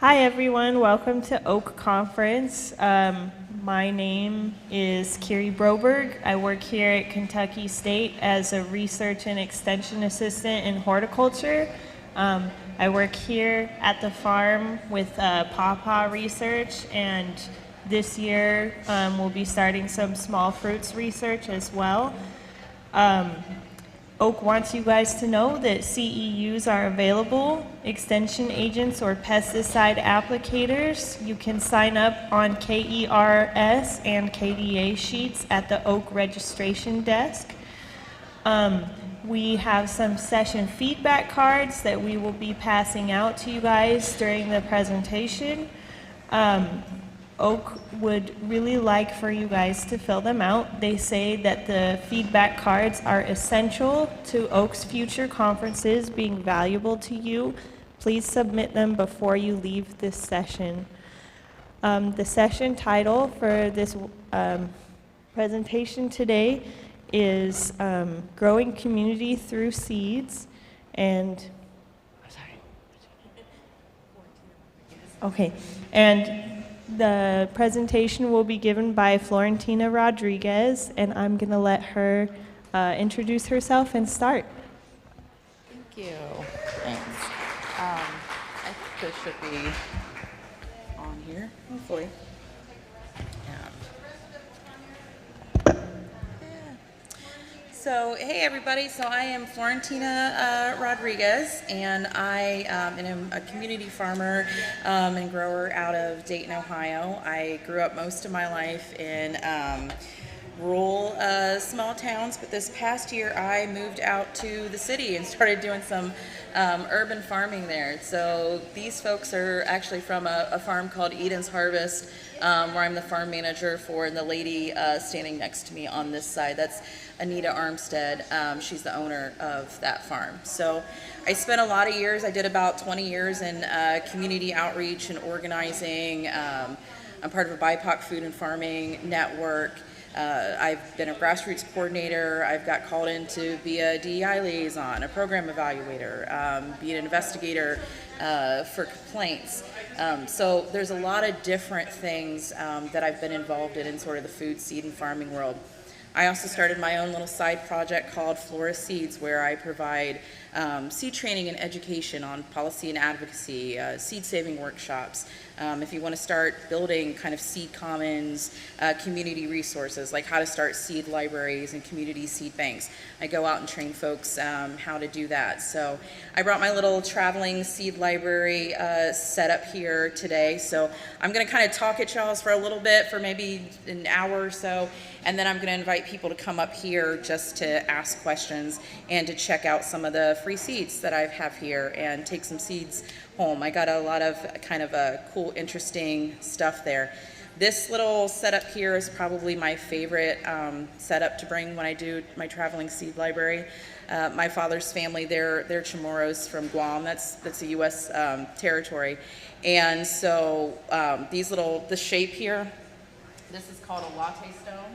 Hi everyone, welcome to Oak Conference. My name is Kiri Broberg. I work here at Kentucky State as a research and extension assistant in horticulture. I work here at the farm with pawpaw research, and this year we'll be starting some small fruits research as well. Oak wants you guys to know that CEUs are available, extension agents or pesticide applicators. You can sign up on KERS and KDA sheets at the Oak registration desk. We have some session feedback cards that we will be passing out to you guys during the presentation. Oak would really like for you guys to fill them out. They say that the feedback cards are essential to Oak's future conferences being valuable to you. Please submit them before you leave this session. The session title for this presentation today is Growing Community Through Seeds. And the presentation will be given by Florentina Rodriguez, and I'm going to let her introduce herself and start. Thank you. Thanks. I think this should be on here, hopefully. So, hey everybody, so I am Florentina Rodriguez, and I am a community farmer and grower out of Dayton, Ohio. I grew up most of my life in rural small towns, but this past year I moved out to the city and started doing some urban farming there. So these folks are actually from a farm called Eden's Harvest, where I'm the farm manager for, and the lady standing next to me on this side, that's Anita Armstead. She's the owner of that farm. So I spent a lot of years, I did about 20 years in community outreach and organizing. I'm part of a BIPOC food and farming network. I've been a grassroots coordinator. I've got called in to be a DEI liaison, a program evaluator, be an investigator for complaints. So there's a lot of different things that I've been involved in sort of the food, seed, and farming world. I also started my own little side project called Flora Seeds, where I provide seed training and education on policy and advocacy, seed saving workshops. If you want to start building kind of seed commons, community resources, like how to start seed libraries and community seed banks, I go out and train folks how to do that. So I brought my little traveling seed library set up here today. So I'm going to kind of talk at y'all for a little bit, for maybe an hour or so, and then I'm going to invite people to come up here just to ask questions and to check out some of the free seeds that I have here and take some seeds home. I got a lot of kind of cool, interesting stuff there. This little setup here is probably my favorite setup to bring when I do my traveling seed library. My father's family, they're Chamorros from Guam. That's a U.S. territory. And so the shape here, this is called a latte stone.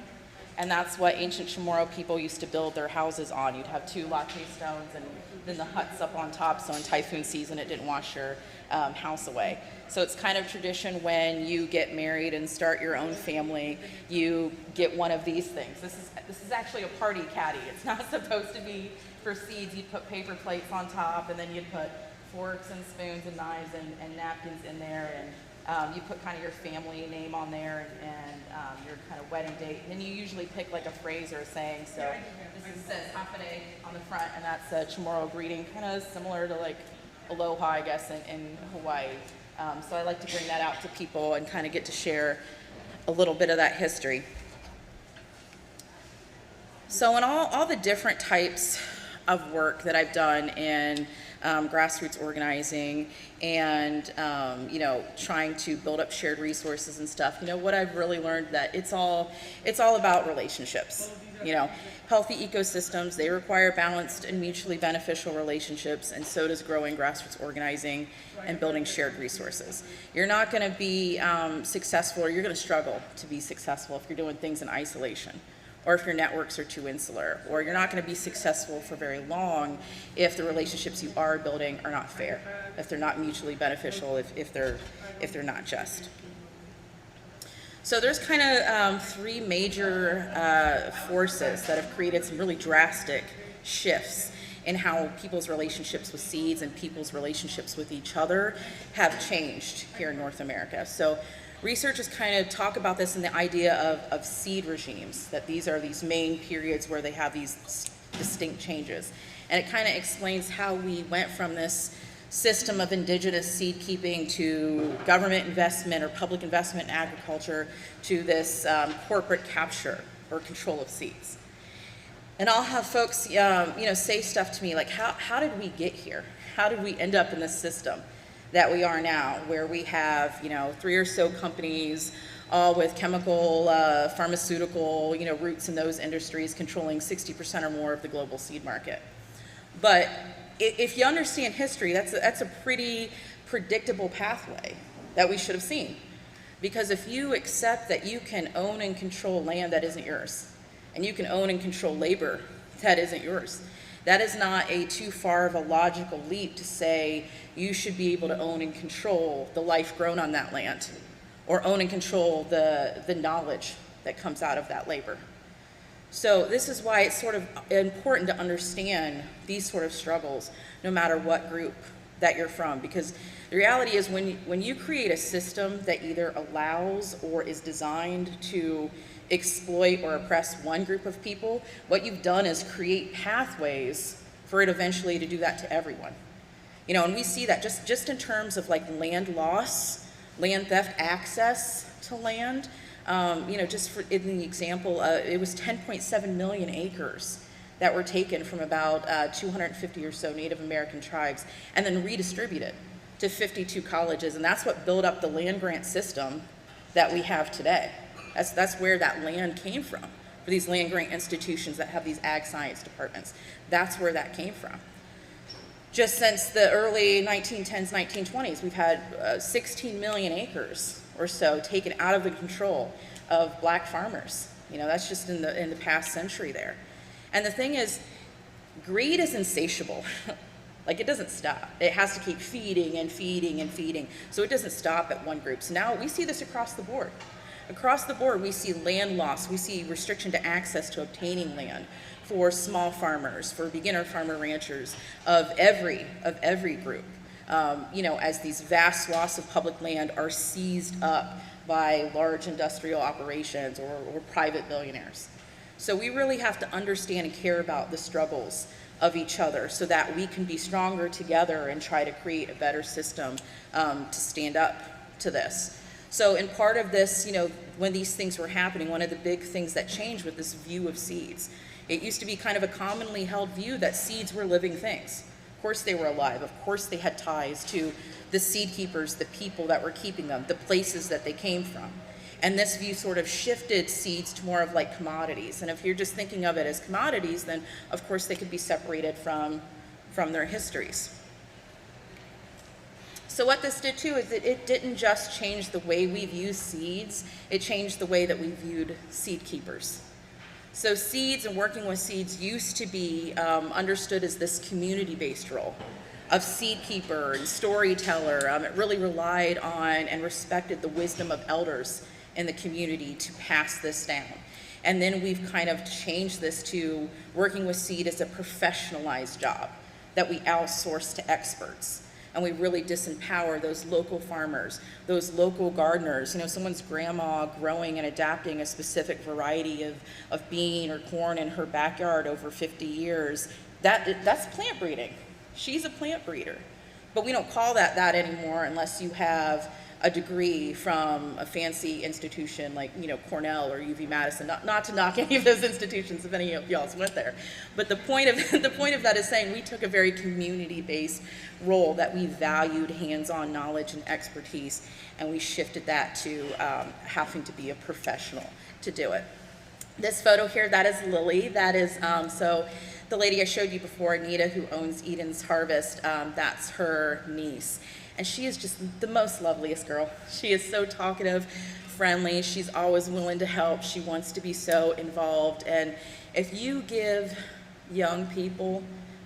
And that's what ancient Chamorro people used to build their houses on. You'd have two latte stones and then the huts up on top, so in typhoon season it didn't wash your house away. So it's kind of tradition when you get married and start your own family, you get one of these things. This is actually a party caddy. It's not supposed to be for seeds. You'd put paper plates on top, and then you'd put forks and spoons and knives and napkins in there, and you put kind of your family name on there and your kind of wedding date. And then you usually pick like a phrase or a saying. So this says Hapade on the front, and that's a Chamorro greeting, kind of similar to like aloha, I guess, in Hawaii. So I like to bring that out to people and kind of get to share a little bit of that history. So in all the different types of work that I've done in grassroots organizing and trying to build up shared resources and stuff, what I've really learned that it's all about relationships. Healthy ecosystems, they require balanced and mutually beneficial relationships, and so does growing grassroots organizing and building shared resources. You're not going to be successful, or you're going to struggle to be successful if you're doing things in isolation. or if your networks are too insular, or you're not going to be successful for very long if the relationships you are building are not fair, if they're not mutually beneficial, if they're not just. So there's kind of three major forces that have created some really drastic shifts in how people's relationships with seeds and people's relationships with each other have changed here in North America. So researchers kind of talk about this in the idea of seed regimes, that these are these main periods where they have these distinct changes. And it kind of explains how we went from this system of indigenous seed keeping to government investment or public investment in agriculture to this corporate capture or control of seeds. And I'll have folks say stuff to me like, how did we get here? How did we end up in this system that we are now, where we have 3 or so companies, all with chemical, pharmaceutical, roots in those industries controlling 60% or more of the global seed market. But if you understand history, that's a pretty predictable pathway that we should have seen. Because if you accept that you can own and control land that isn't yours, and you can own and control labor that isn't yours, that is not a too far of a logical leap to say you should be able to own and control the life grown on that land, or own and control the knowledge that comes out of that labor. So this is why it's sort of important to understand these sort of struggles, no matter what group that you're from, because the reality is when you create a system that either allows or is designed to exploit or oppress one group of people, what you've done is create pathways for it eventually to do that to everyone. And we see that just in terms of like land loss, land theft, access to land. Just for in the example, it was 10.7 million acres that were taken from about 250 or so Native American tribes and then redistributed to 52 colleges. And that's what built up the land grant system that we have today. That's where that land came from, for these land grant institutions that have these ag science departments. That's where that came from. Just since the early 1910s, 1920s, we've had 16 million acres or so taken out of the control of black farmers. That's just in the past century there. And the thing is, greed is insatiable. Like, it doesn't stop. It has to keep feeding and feeding and feeding. So it doesn't stop at one group. So now we see this across the board. Across the board, we see land loss. We see restriction to access to obtaining land for small farmers, for beginner farmer ranchers of every group. As these vast swaths of public land are seized up by large industrial operations or private billionaires. So we really have to understand and care about the struggles of each other so that we can be stronger together and try to create a better system to stand up to this. So in part of this, when these things were happening, one of the big things that changed with this view of seeds, it used to be kind of a commonly held view that seeds were living things. Of course they were alive. Of course they had ties to the seed keepers, the people that were keeping them, the places that they came from. And this view sort of shifted seeds to more of like commodities. And if you're just thinking of it as commodities, then of course they could be separated from their histories. So what this did too is that it didn't just change the way we view seeds, it changed the way that we viewed seed keepers. So seeds and working with seeds used to be understood as this community-based role of seed keeper and storyteller. It really relied on and respected the wisdom of elders in the community to pass this down. And then we've kind of changed this to working with seed as a professionalized job that we outsource to experts. And we really disempower those local farmers, those local gardeners. Someone's grandma growing and adapting a specific variety of bean or corn in her backyard over 50 years. That's plant breeding. She's a plant breeder. But we don't call that anymore unless you have a degree from a fancy institution like Cornell or UV-Madison. Not to knock any of those institutions if any of y'all went there, but the point of that is saying we took a very community-based role that we valued hands-on knowledge and expertise, and we shifted that to having to be a professional to do it. This photo here, that is Lily. That is so the lady I showed you before, Anita, who owns Eden's Harvest. That's her niece. And she is just the most loveliest girl. She is so talkative, friendly. She's always willing to help. She wants to be so involved. And if you give young people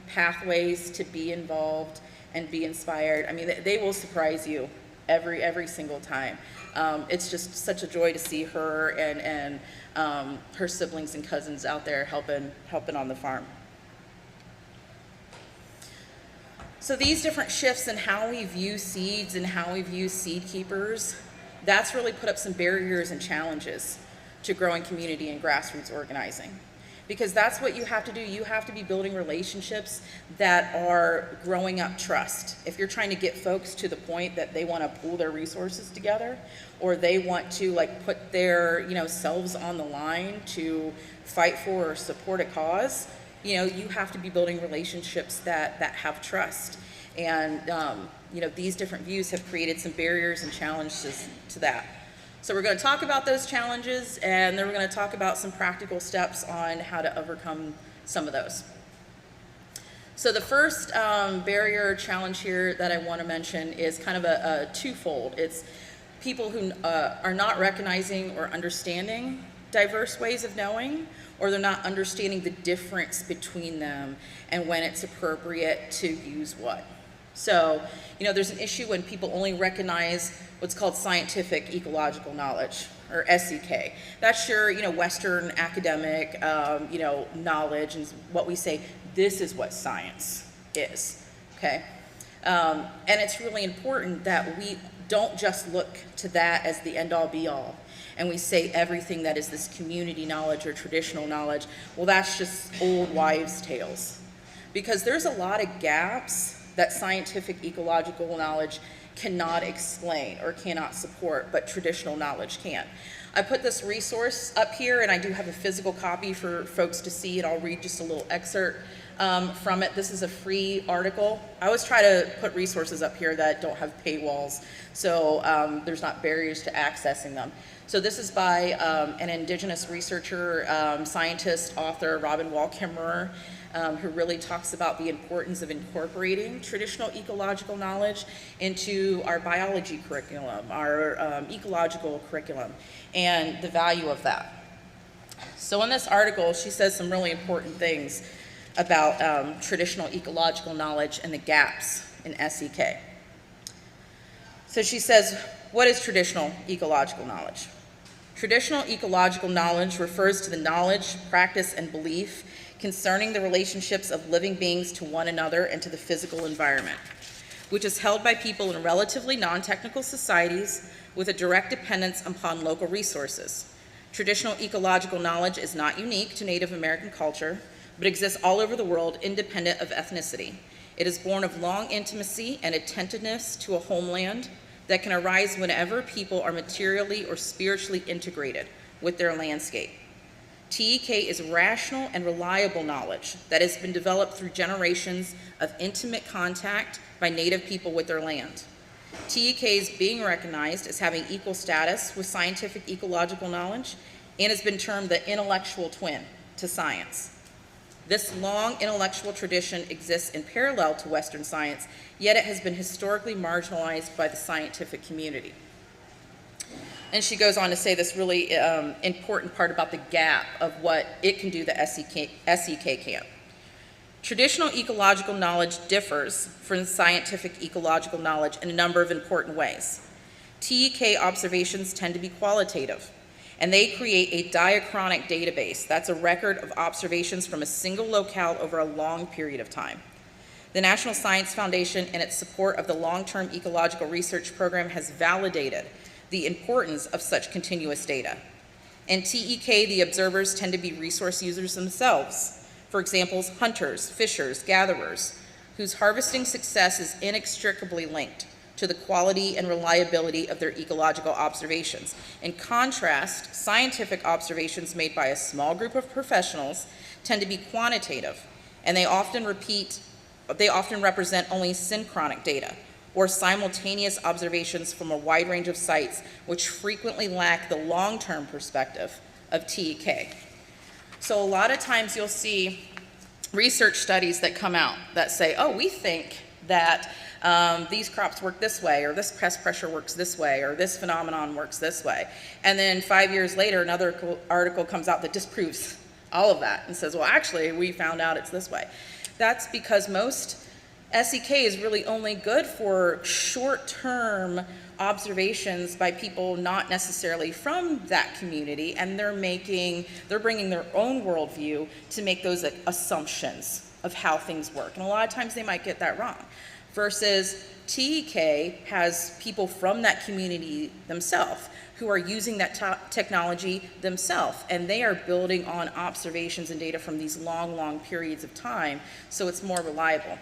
pathways to be involved and be inspired, I mean, they will surprise you every single time. It's just such a joy to see her and her siblings and cousins out there helping on the farm. So these different shifts in how we view seeds and how we view seed keepers, that's really put up some barriers and challenges to growing community and grassroots organizing. Because that's what you have to do. You have to be building relationships that are growing up trust. If you're trying to get folks to the point that they want to pool their resources together, or they want to like put their selves on the line to fight for or support a cause, you have to be building relationships that have trust. And these different views have created some barriers and challenges to that. So we're going to talk about those challenges, and then we're going to talk about some practical steps on how to overcome some of those. So the first barrier or challenge here that I want to mention is kind of a twofold. It's people who are not recognizing or understanding diverse ways of knowing, or they're not understanding the difference between them and when it's appropriate to use what. So, there's an issue when people only recognize what's called scientific ecological knowledge, or SEK. That's your, Western academic, knowledge, and what we say, this is what science is, okay? And it's really important that we don't just look to that as the end-all be-all, and we say everything that is this community knowledge or traditional knowledge, well, that's just old wives' tales. Because there's a lot of gaps that scientific ecological knowledge cannot explain or cannot support, but traditional knowledge can. I put this resource up here, and I do have a physical copy for folks to see, and I'll read just a little excerpt from it. This is a free article. I always try to put resources up here that don't have paywalls, so there's not barriers to accessing them. So this is by an Indigenous researcher, scientist, author, Robin Wall-Kimmerer, who really talks about the importance of incorporating traditional ecological knowledge into our biology curriculum, our ecological curriculum, and the value of that. So in this article, she says some really important things about traditional ecological knowledge and the gaps in SEK. So she says, what is traditional ecological knowledge? Traditional ecological knowledge refers to the knowledge, practice, and belief concerning the relationships of living beings to one another and to the physical environment, which is held by people in relatively non-technical societies with a direct dependence upon local resources. Traditional ecological knowledge is not unique to Native American culture, but exists all over the world independent of ethnicity. It is born of long intimacy and attentiveness to a homeland that can arise whenever people are materially or spiritually integrated with their landscape. TEK is rational and reliable knowledge that has been developed through generations of intimate contact by Native people with their land. TEK is being recognized as having equal status with scientific ecological knowledge and has been termed the intellectual twin to science. This long intellectual tradition exists in parallel to Western science, yet it has been historically marginalized by the scientific community. And she goes on to say this really important part about the gap of what it can do that SEK can't. Traditional ecological knowledge differs from scientific ecological knowledge in a number of important ways. TEK observations tend to be qualitative, and they create a diachronic database. That's a record of observations from a single locale over a long period of time. The National Science Foundation, in its support of the long-term ecological research program, has validated the importance of such continuous data. In TEK, the observers tend to be resource users themselves. For example, hunters, fishers, gatherers, whose harvesting success is inextricably linked to the quality and reliability of their ecological observations. In contrast, scientific observations made by a small group of professionals tend to be quantitative, and they often represent only synchronic data, or simultaneous observations from a wide range of sites, which frequently lack the long-term perspective of TEK. So a lot of times you'll see research studies that come out that say, oh, we think that these crops work this way, or this pest pressure works this way, or this phenomenon works this way. And then 5 years later, another article comes out that disproves all of that and says, well, actually, we found out it's this way. That's because most SEK is really only good for short-term observations by people not necessarily from that community, and they're bringing their own worldview to make those assumptions of how things work. And a lot of times they might get that wrong. Versus TEK has people from that community themselves who are using that technology themselves, and they are building on observations and data from these long periods of time, so it's more reliable.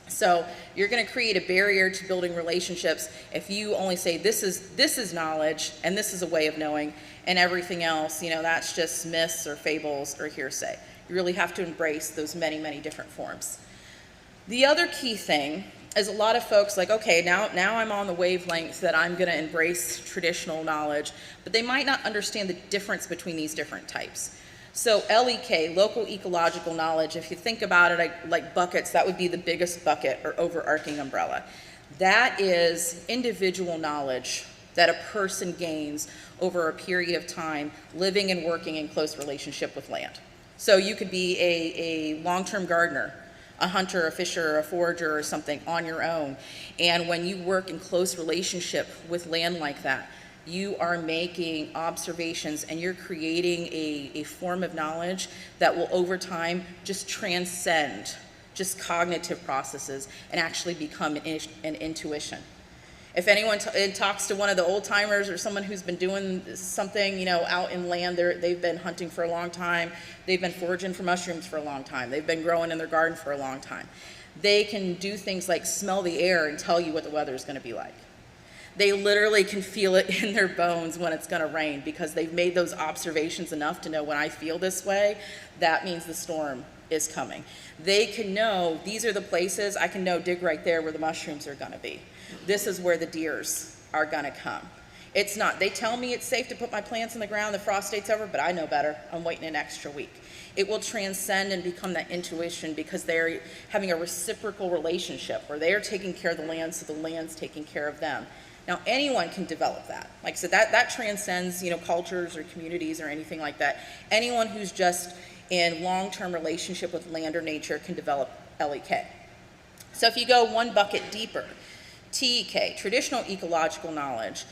So you're going to create a barrier to building relationships if you only say this is knowledge and this is a way of knowing, and everything else, that's just myths or fables or hearsay. You really have to embrace those many different forms. The other key thing is a lot of folks like, okay, now I'm on the wavelength that I'm going to embrace traditional knowledge, but they might not understand the difference between these different types. So LEK, Local Ecological Knowledge, if you think about it like buckets, that would be the biggest bucket or overarching umbrella. That is individual knowledge that a person gains over a period of time living and working in close relationship with land. So you could be a long-term gardener, a hunter, a fisher, a forager, or something on your own. And when you work in close relationship with land like that, you are making observations and you're creating a form of knowledge that will over time just transcend just cognitive processes and actually become an intuition. If anyone talks to one of the old timers or someone who's been doing something, out in land, they've been hunting for a long time, they've been foraging for mushrooms for a long time, they've been growing in their garden for a long time. They can do things like smell the air and tell you what the weather is going to be like. They literally can feel it in their bones when it's going to rain because they've made those observations enough to know when I feel this way, that means the storm is coming. They can know these are the places, I can know dig right there where the mushrooms are going to be. This is where the deers are going to come. It's not, they tell me it's safe to put my plants in the ground, the frost date's over, but I know better. I'm waiting an extra week. It will transcend and become that intuition because they're having a reciprocal relationship where they are taking care of the land so the land's taking care of them. Now, anyone can develop that. Like I said, that transcends, cultures or communities or anything like that. Anyone who's just in long-term relationship with land or nature can develop LEK. So if you go one bucket deeper, TEK, Traditional Ecological Knowledge,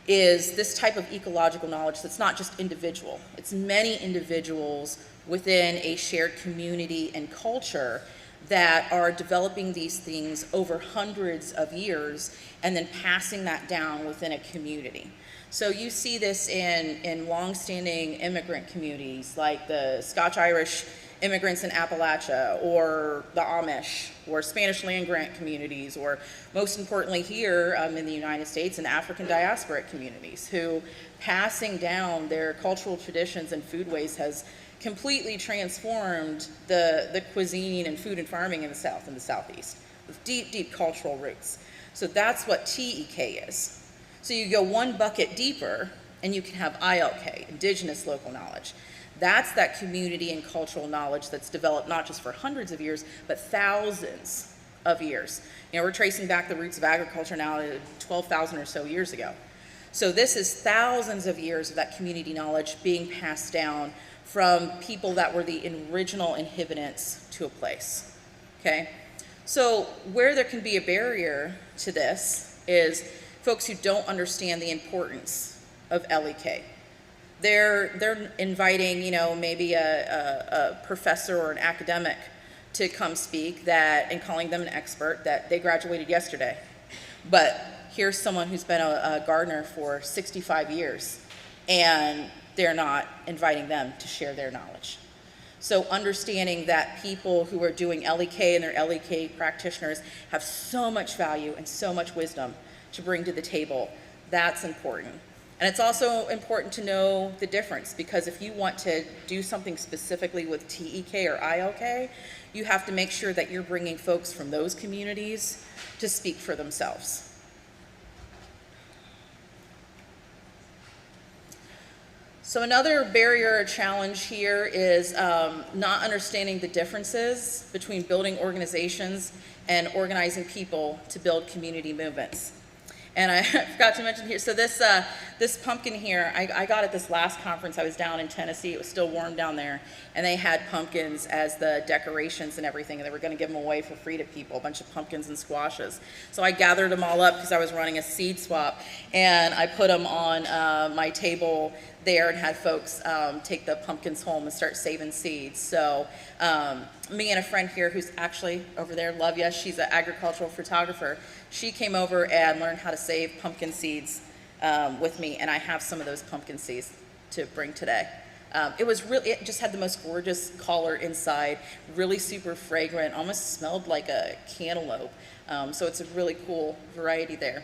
is this type of ecological knowledge that's not just individual. It's many individuals within a shared community and culture that are developing these things over hundreds of years and then passing that down within a community. So you see this in long-standing immigrant communities like the Scotch-Irish immigrants in Appalachia, or the Amish, or Spanish land grant communities, or most importantly here in the United States, in African diasporic communities, who passing down their cultural traditions and foodways has completely transformed the cuisine and food and farming in the South and the Southeast, with deep cultural roots. So that's what TEK is. So you go one bucket deeper, and you can have ILK, Indigenous Local Knowledge. That's that community and cultural knowledge that's developed not just for hundreds of years, but thousands of years. We're tracing back the roots of agriculture now to 12,000 or so years ago. So this is thousands of years of that community knowledge being passed down from people that were the original inhabitants to a place, okay? So where there can be a barrier to this is folks who don't understand the importance of LEK. They're inviting, maybe a professor or an academic to come speak and calling them an expert that they graduated yesterday. But here's someone who's been a gardener for 65 years, and they're not inviting them to share their knowledge. So understanding that people who are doing LEK and their LEK practitioners have so much value and so much wisdom to bring to the table, that's important. And it's also important to know the difference, because if you want to do something specifically with TEK or ILK, you have to make sure that you're bringing folks from those communities to speak for themselves. So another barrier or challenge here is not understanding the differences between building organizations and organizing people to build community movements. And I forgot to mention here, so this pumpkin here, I got at this last conference. I was down in Tennessee. It was still warm down there. And they had pumpkins as the decorations and everything, and they were going to give them away for free to people, a bunch of pumpkins and squashes. So I gathered them all up because I was running a seed swap, and I put them on my table there and had folks take the pumpkins home and start saving seeds. So me and a friend here who's actually over there, love ya, she's an agricultural photographer. She came over and learned how to save pumpkin seeds with me, and I have some of those pumpkin seeds to bring today. It just had the most gorgeous color inside, really super fragrant, almost smelled like a cantaloupe. So it's a really cool variety there.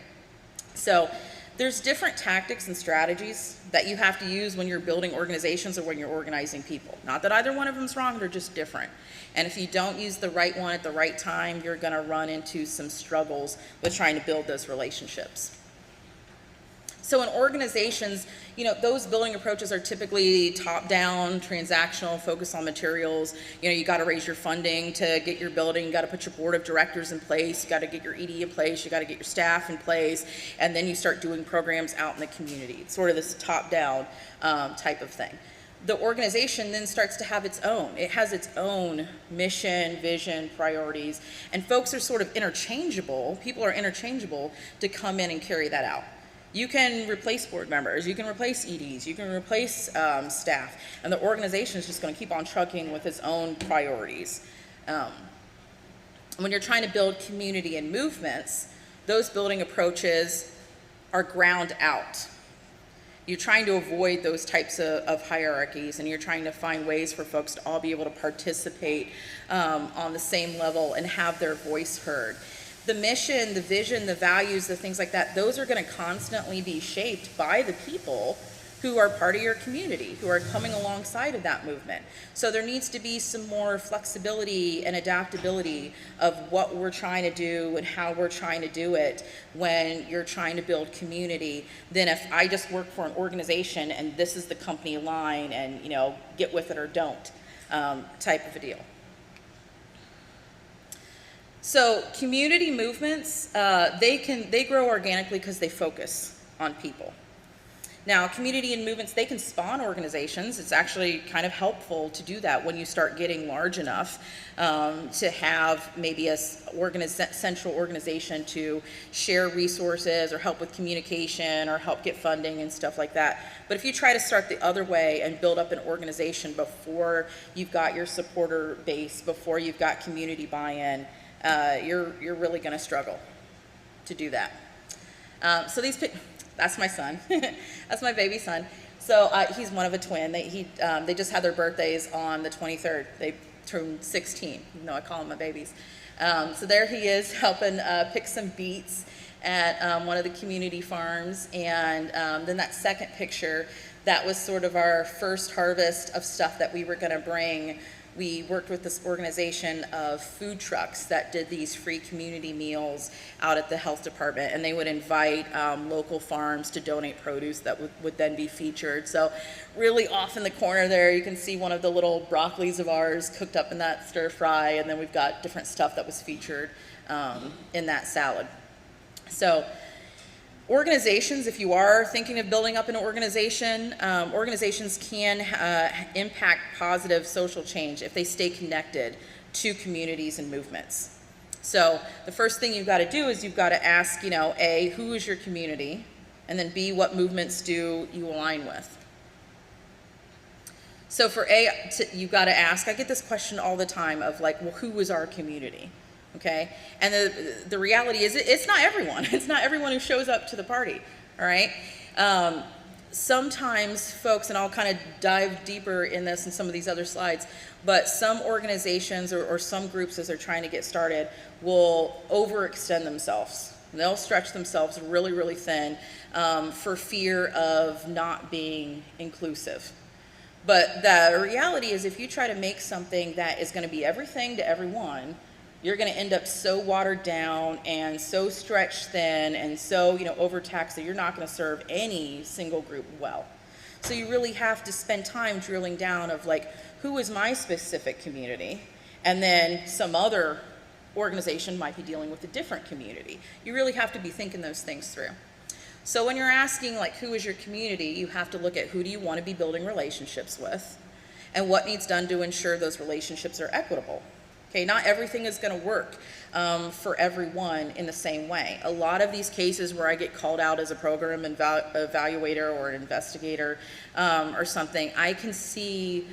So there's different tactics and strategies that you have to use when you're building organizations or when you're organizing people. Not that either one of them's wrong, they're just different. And if you don't use the right one at the right time, you're gonna run into some struggles with trying to build those relationships. So in organizations, those building approaches are typically top-down, transactional, focus on materials. You got to raise your funding to get your building. You got to put your board of directors in place. You got to get your ED in place. You got to get your staff in place, and then you start doing programs out in the community. It's sort of this top-down type of thing. The organization then starts to have its own. It has its own mission, vision, priorities, and folks are sort of interchangeable. People are interchangeable to come in and carry that out. You can replace board members, you can replace EDs, you can replace staff, and the organization is just going to keep on trucking with its own priorities. When you're trying to build community and movements, those building approaches are ground out. You're trying to avoid those types of hierarchies, and you're trying to find ways for folks to all be able to participate on the same level and have their voice heard. The mission, the vision, the values, the things like that, those are going to constantly be shaped by the people who are part of your community, who are coming alongside of that movement. So there needs to be some more flexibility and adaptability of what we're trying to do and how we're trying to do it when you're trying to build community than if I just work for an organization and this is the company line and, get with it or don't type of a deal. So community movements, they grow organically because they focus on people. Now, community and movements, they can spawn organizations. It's actually kind of helpful to do that when you start getting large enough to have maybe a central organization to share resources or help with communication or help get funding and stuff like that. But if you try to start the other way and build up an organization before you've got your supporter base, before you've got community buy-in, you're really going to struggle to do that. So that's my son. That's my baby son. So he's one of a twin. They just had their birthdays on the 23rd. They turned 16, even though I call them my babies. So there he is helping pick some beets at one of the community farms. And then that second picture, that was sort of our first harvest of stuff that we were going to bring. We worked with this organization of food trucks that did these free community meals out at the health department, and they would invite local farms to donate produce that would then be featured. So really off in the corner there, you can see one of the little broccolis of ours cooked up in that stir fry, and then we've got different stuff that was featured in that salad. So organizations, if you are thinking of building up an organization, organizations can impact positive social change if they stay connected to communities and movements. So the first thing you've got to do is you've got to ask, A, who is your community? And then B, what movements do you align with? So for A, you've got to ask, I get this question all the time of well, who is our community? Okay, and the reality is it's not everyone. It's not everyone who shows up to the party, all right? Sometimes folks, and I'll kind of dive deeper in this in some of these other slides, but some organizations or some groups as they're trying to get started will overextend themselves. They'll stretch themselves really, really thin for fear of not being inclusive. But the reality is if you try to make something that is going to be everything to everyone, you're going to end up so watered down and so stretched thin and so overtaxed that you're not going to serve any single group well. So you really have to spend time drilling down of like, who is my specific community? And then some other organization might be dealing with a different community. You really have to be thinking those things through. So when you're asking like, who is your community, you have to look at who do you want to be building relationships with and what needs done to ensure those relationships are equitable. Okay, not everything is going to work for everyone in the same way. A lot of these cases where I get called out as a program evaluator or an investigator or something, I can see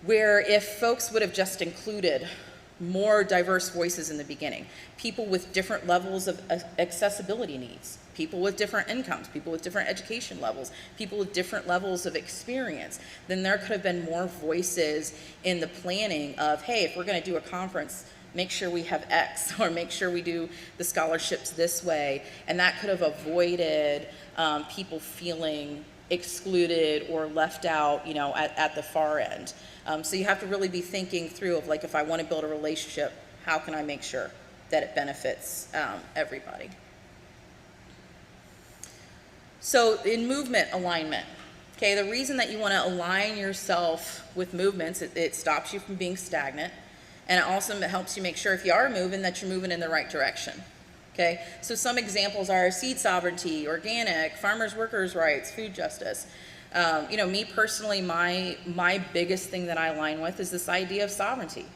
where if folks would have just included more diverse voices in the beginning, people with different levels of accessibility needs, people with different incomes, people with different education levels, people with different levels of experience, then there could have been more voices in the planning of, hey, if we're going to do a conference, make sure we have X, or make sure we do the scholarships this way. And that could have avoided people feeling excluded or left out, you know, at the far end. So you have to really be thinking through of like, if I want to build a relationship, how can I make sure that it benefits everybody? So in movement alignment, okay, the reason that you want to align yourself with movements, it stops you from being stagnant, and it also helps you make sure if you are moving that you're moving in the right direction. Okay, so some examples are seed sovereignty, organic, farmers, workers' rights, food justice. You know, me personally, my biggest thing that I align with is this idea of sovereignty.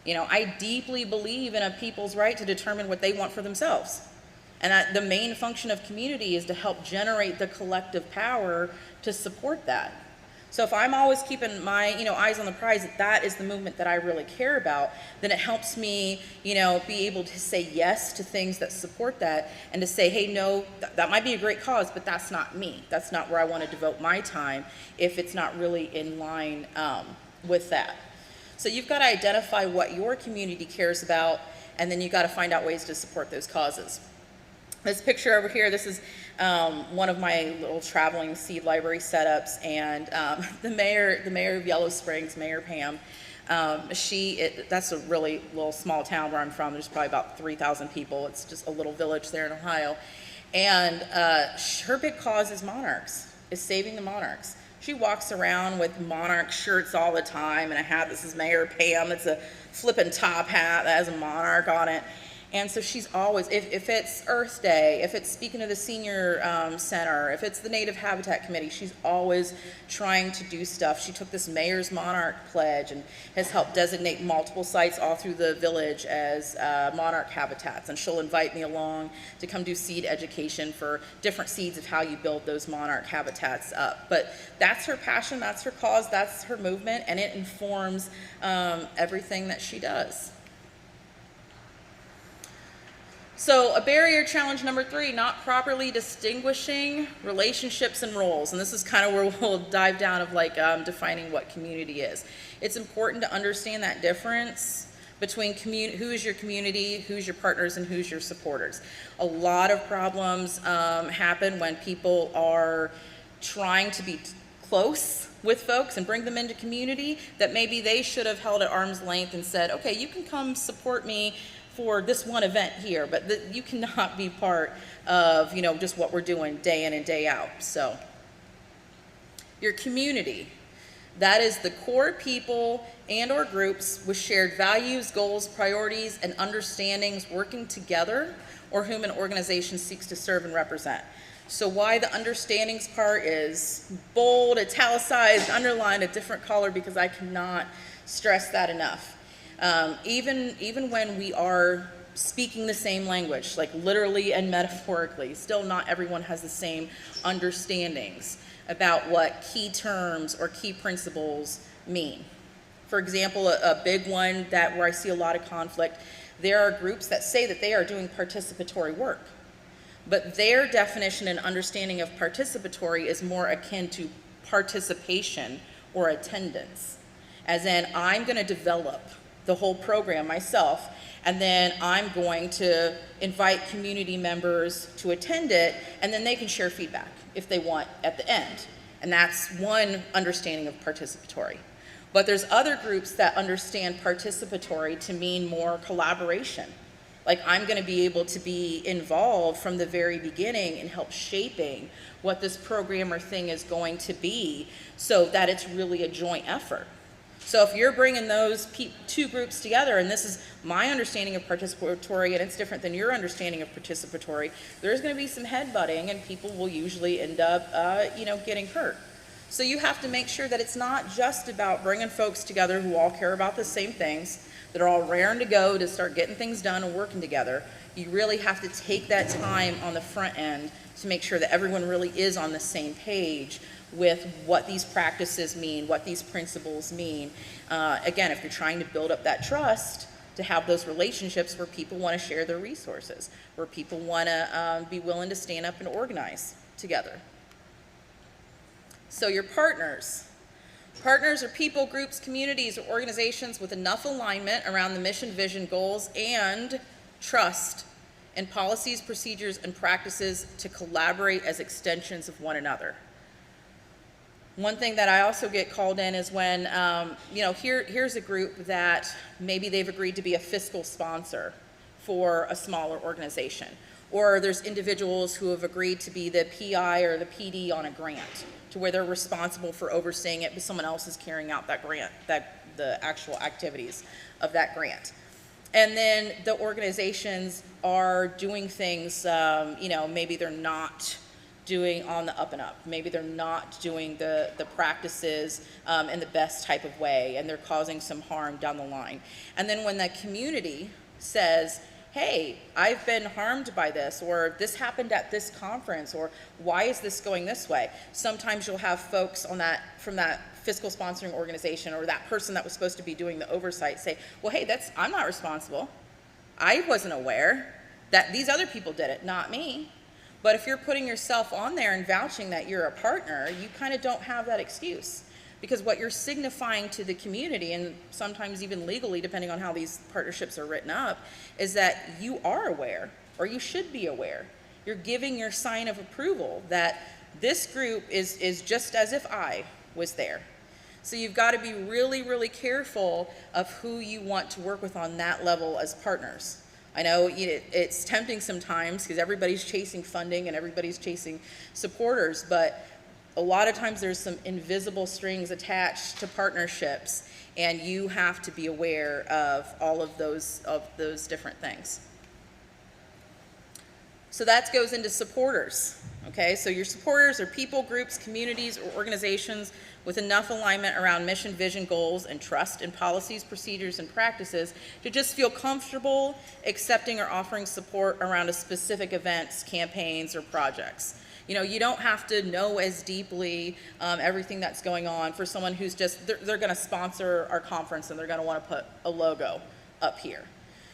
You know, I deeply believe in a people's right to determine what they want for themselves. And that the main function of community is to help generate the collective power to support that. So if I'm always keeping my, you know, eyes on the prize, that is the movement that I really care about, then it helps me, you know, be able to say yes to things that support that, and to say, hey, no, that might be a great cause, but that's not me. That's not where I want to devote my time if it's not really in line with that. So you've got to identify what your community cares about, and then you've got to find out ways to support those causes. This picture over here, this is one of my little traveling seed library setups, and the mayor of Yellow Springs, Mayor Pam, that's a really little small town where I'm from. There's probably about 3,000 people. It's just a little village there in Ohio. And her big cause is monarchs, is saving the monarchs. She walks around with monarch shirts all the time, and a hat that says Mayor Pam. It's a flippin' top hat that has a monarch on it. And so she's always, if it's Earth Day, if it's speaking to the senior center, if it's the Native Habitat Committee, she's always trying to do stuff. She took this Mayor's Monarch Pledge and has helped designate multiple sites all through the village as monarch habitats. And she'll invite me along to come do seed education for different seeds of how you build those monarch habitats up. But that's her passion, that's her cause, that's her movement, and it informs everything that she does. So a barrier challenge number 3, not properly distinguishing relationships and roles. And this is kind of where we'll dive down of like defining what community is. It's important to understand that difference between who is your community, who's your partners, and who's your supporters. A lot of problems happen when people are trying to be close with folks and bring them into community that maybe they should have held at arm's length and said, okay, you can come support me for this one event here, but you cannot be part of, you know, just what we're doing day in and day out. So your community, that is the core people and or groups with shared values, goals, priorities, and understandings working together, or whom an organization seeks to serve and represent. So why the understandings part is bold, italicized, underlined, a different color, because I cannot stress that enough. Even when we are speaking the same language, like literally and metaphorically, still not everyone has the same understandings about what key terms or key principles mean. For example, a big one where I see a lot of conflict, there are groups that say that they are doing participatory work, but their definition and understanding of participatory is more akin to participation or attendance, as in I'm going to develop the whole program myself, and then I'm going to invite community members to attend it, and then they can share feedback if they want at the end. And that's one understanding of participatory. But there's other groups that understand participatory to mean more collaboration Like, I'm going to be able to be involved from the very beginning and help shaping what this program or thing is going to be so that it's really a joint effort. So if you're bringing those two groups together, and this is my understanding of participatory and it's different than your understanding of participatory, there's going to be some headbutting and people will usually end up getting hurt. So you have to make sure that it's not just about bringing folks together who all care about the same things, that are all raring to go to start getting things done and working together. You really have to take that time on the front end to make sure that everyone really is on the same page with what these practices mean, what these principles mean. Again, if you're trying to build up that trust, to have those relationships where people want to share their resources, where people want to be willing to stand up and organize together. So your partners. Partners are people, groups, communities, or organizations with enough alignment around the mission, vision, goals, and trust in policies, procedures, and practices to collaborate as extensions of one another. One thing that I also get called in is when, here's a group that maybe they've agreed to be a fiscal sponsor for a smaller organization. Or there's individuals who have agreed to be the PI or the PD on a grant, to where they're responsible for overseeing it, but someone else is carrying out that grant, the actual activities of that grant. And then the organizations are doing things, maybe they're not doing on the up and up. Maybe they're not doing the practices in the best type of way, and they're causing some harm down the line. And then when that community says, hey, I've been harmed by this, or this happened at this conference, or why is this going this way? Sometimes you'll have folks from that fiscal sponsoring organization or that person that was supposed to be doing the oversight say, well, hey, I'm not responsible. I wasn't aware that these other people did it, not me. But if you're putting yourself on there and vouching that you're a partner, you kind of don't have that excuse. Because what you're signifying to the community, and sometimes even legally, depending on how these partnerships are written up, is that you are aware, or you should be aware. You're giving your sign of approval that this group is just as if I was there. So you've got to be really, really careful of who you want to work with on that level as partners. I know it's tempting sometimes because everybody's chasing funding and everybody's chasing supporters, but a lot of times there's some invisible strings attached to partnerships, and you have to be aware of all of those different things. So that goes into supporters. Okay, so your supporters are people, groups, communities, or organizations with enough alignment around mission, vision, goals, and trust in policies, procedures, and practices to just feel comfortable accepting or offering support around a specific events, campaigns, or projects. You don't have to know as deeply everything that's going on for someone who's just, they're going to sponsor our conference and they're going to want to put a logo up here.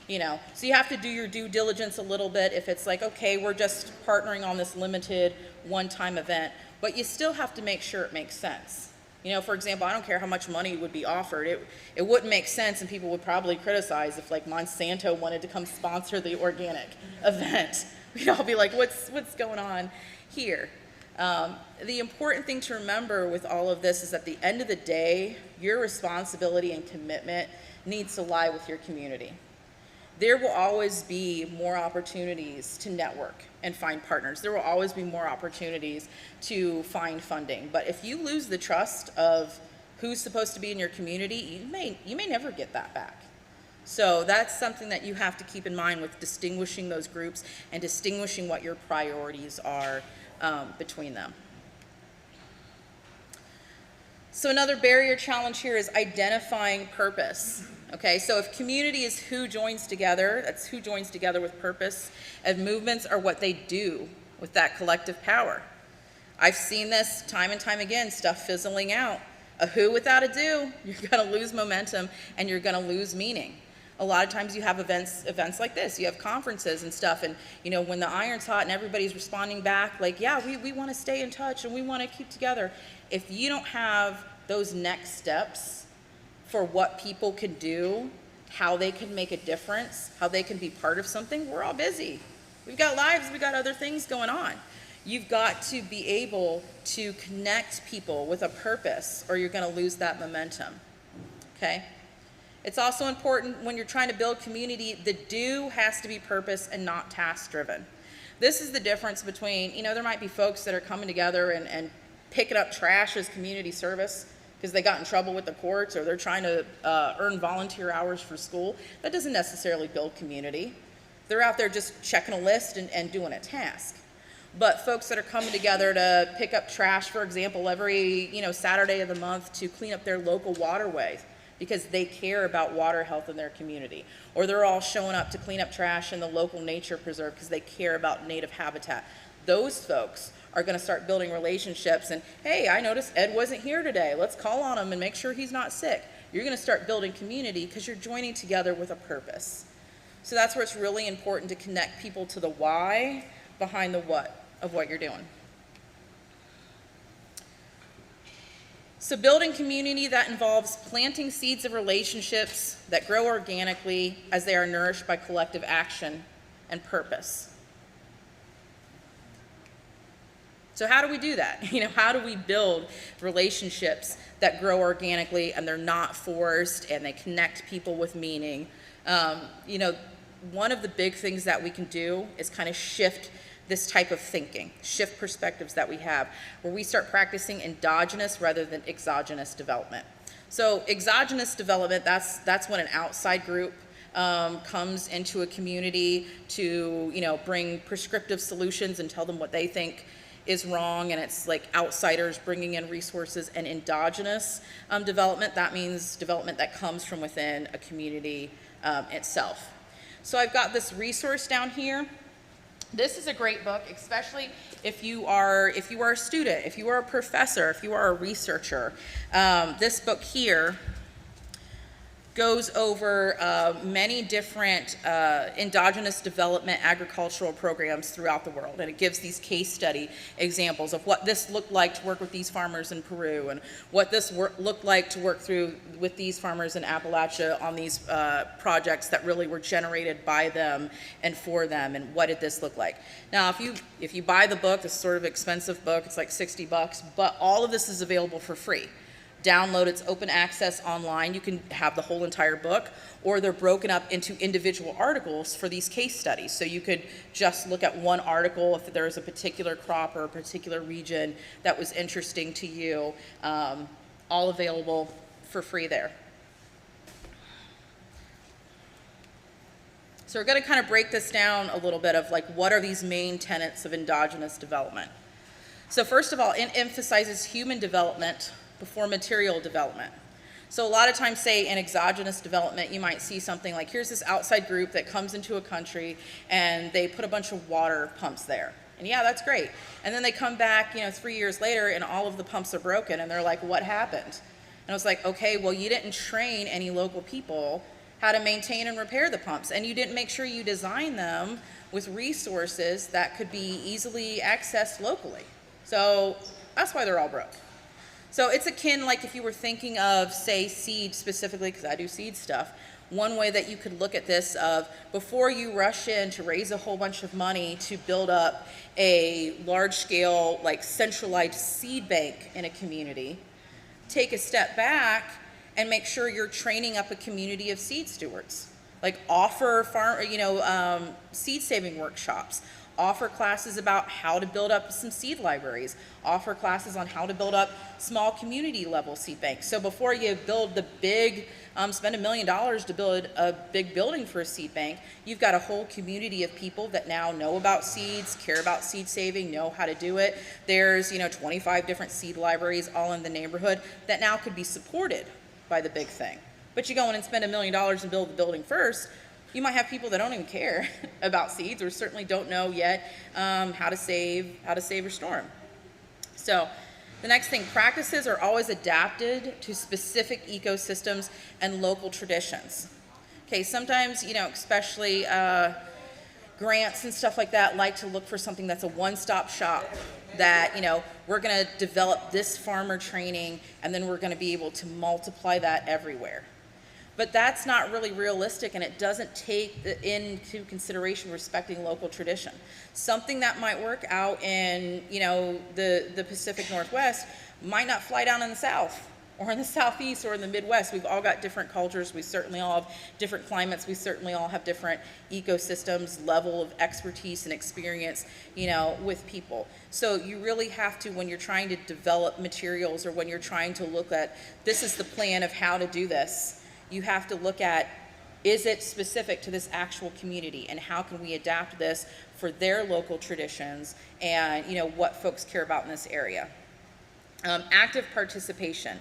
So you have to do your due diligence a little bit if it's like, okay, we're just partnering on this limited one-time event, but you still have to make sure it makes sense. For example, I don't care how much money would be offered. It wouldn't make sense, and people would probably criticize if like Monsanto wanted to come sponsor the organic event. We'd all be like, what's going on here? The important thing to remember with all of this is at the end of the day, your responsibility and commitment needs to lie with your community. There will always be more opportunities to network and find partners. There will always be more opportunities to find funding. But if you lose the trust of who's supposed to be in your community, you may never get that back. So that's something that you have to keep in mind with distinguishing those groups and distinguishing what your priorities are between them. So another barrier challenge here is identifying purpose. Okay, so if community is who joins together, that's who joins together with purpose, and movements are what they do with that collective power. I've seen this time and time again, stuff fizzling out. A who without a do, you're going to lose momentum and you're going to lose meaning. A lot of times you have events like this, you have conferences and stuff, and when the iron's hot and everybody's responding back like, yeah, we want to stay in touch and we want to keep together. If you don't have those next steps for what people can do, how they can make a difference, how they can be part of something, we're all busy. We've got lives, we've got other things going on. You've got to be able to connect people with a purpose or you're going to lose that momentum. Okay? It's also important when you're trying to build community, the do has to be purpose and not task driven. This is the difference between, there might be folks that are coming together and picking up trash as community service because they got in trouble with the courts, or they're trying to earn volunteer hours for school. That doesn't necessarily build community. They're out there just checking a list and doing a task. But folks that are coming together to pick up trash, for example, every Saturday of the month to clean up their local waterways because they care about water health in their community. Or they're all showing up to clean up trash in the local nature preserve because they care about native habitat. Those folks are going to start building relationships, and hey, I noticed Ed wasn't here today. Let's call on him and make sure he's not sick. You're going to start building community because you're joining together with a purpose. So that's where it's really important to connect people to the why behind the what of what you're doing. So building community, that involves planting seeds of relationships that grow organically as they are nourished by collective action and purpose. So how do we do that? How do we build relationships that grow organically and they're not forced and they connect people with meaning? One of the big things that we can do is kind of shift this type of thinking, shift perspectives that we have, where we start practicing endogenous rather than exogenous development. So exogenous development, that's when an outside group comes into a community to bring prescriptive solutions and tell them what they think is wrong, and it's like outsiders bringing in resources. And endogenous development, that means development that comes from within a community itself. So I've got this resource down here. This is a great book, especially if you are a student, if you are a professor, if you are a researcher. This book here goes over many different endogenous development agricultural programs throughout the world, and it gives these case study examples of what this looked like to work with these farmers in Peru, and what this looked like to work with these farmers in Appalachia on these projects that really were generated by them and for them, and what did this look like. Now, if you buy the book, this sort of expensive book, it's like $60, but all of this is available for free. Download, it's open access online. You can have the whole entire book, or they're broken up into individual articles for these case studies. So you could just look at one article if there's a particular crop or a particular region that was interesting to you. All available for free there. So we're going to kind of break this down a little bit of like, what are these main tenets of endogenous development? So first of all, it emphasizes human development before material development. So a lot of times, say in exogenous development, you might see something like, here's this outside group that comes into a country and they put a bunch of water pumps there. And yeah, that's great. And then they come back, 3 years later and all of the pumps are broken, and they're like, what happened? And I was like, okay, well, you didn't train any local people how to maintain and repair the pumps, and you didn't make sure you design them with resources that could be easily accessed locally. So that's why they're all broke. So it's akin, like if you were thinking of, say, seed specifically, because I do seed stuff, one way that you could look at this of, before you rush in to raise a whole bunch of money to build up a large-scale, like centralized seed bank in a community, take a step back and make sure you're training up a community of seed stewards. Like offer seed saving workshops, offer classes about how to build up some seed libraries, offer classes on how to build up small community level seed banks. So before you build the big, spend $1 million to build a big building for a seed bank, you've got a whole community of people that now know about seeds, care about seed saving, know how to do it. There's 25 different seed libraries all in the neighborhood that now could be supported by the big thing. But you go in and spend $1 million and build the building first, you might have people that don't even care about seeds, or certainly don't know yet how to save or store them. So the next thing, practices are always adapted to specific ecosystems and local traditions. Okay, sometimes, especially grants and stuff like that like to look for something that's a one-stop shop, that, we're going to develop this farmer training and then we're going to be able to multiply that everywhere. But that's not really realistic, and it doesn't take into consideration respecting local tradition. Something that might work out in, the Pacific Northwest might not fly down in the South. or in the Southeast or in the Midwest. We've all got different cultures. We certainly all have different climates. We certainly all have different ecosystems, level of expertise and experience, with people. So you really have to, when you're trying to develop materials or when you're trying to look at, this is the plan of how to do this, you have to look at, is it specific to this actual community, and how can we adapt this for their local traditions and what folks care about in this area. Active participation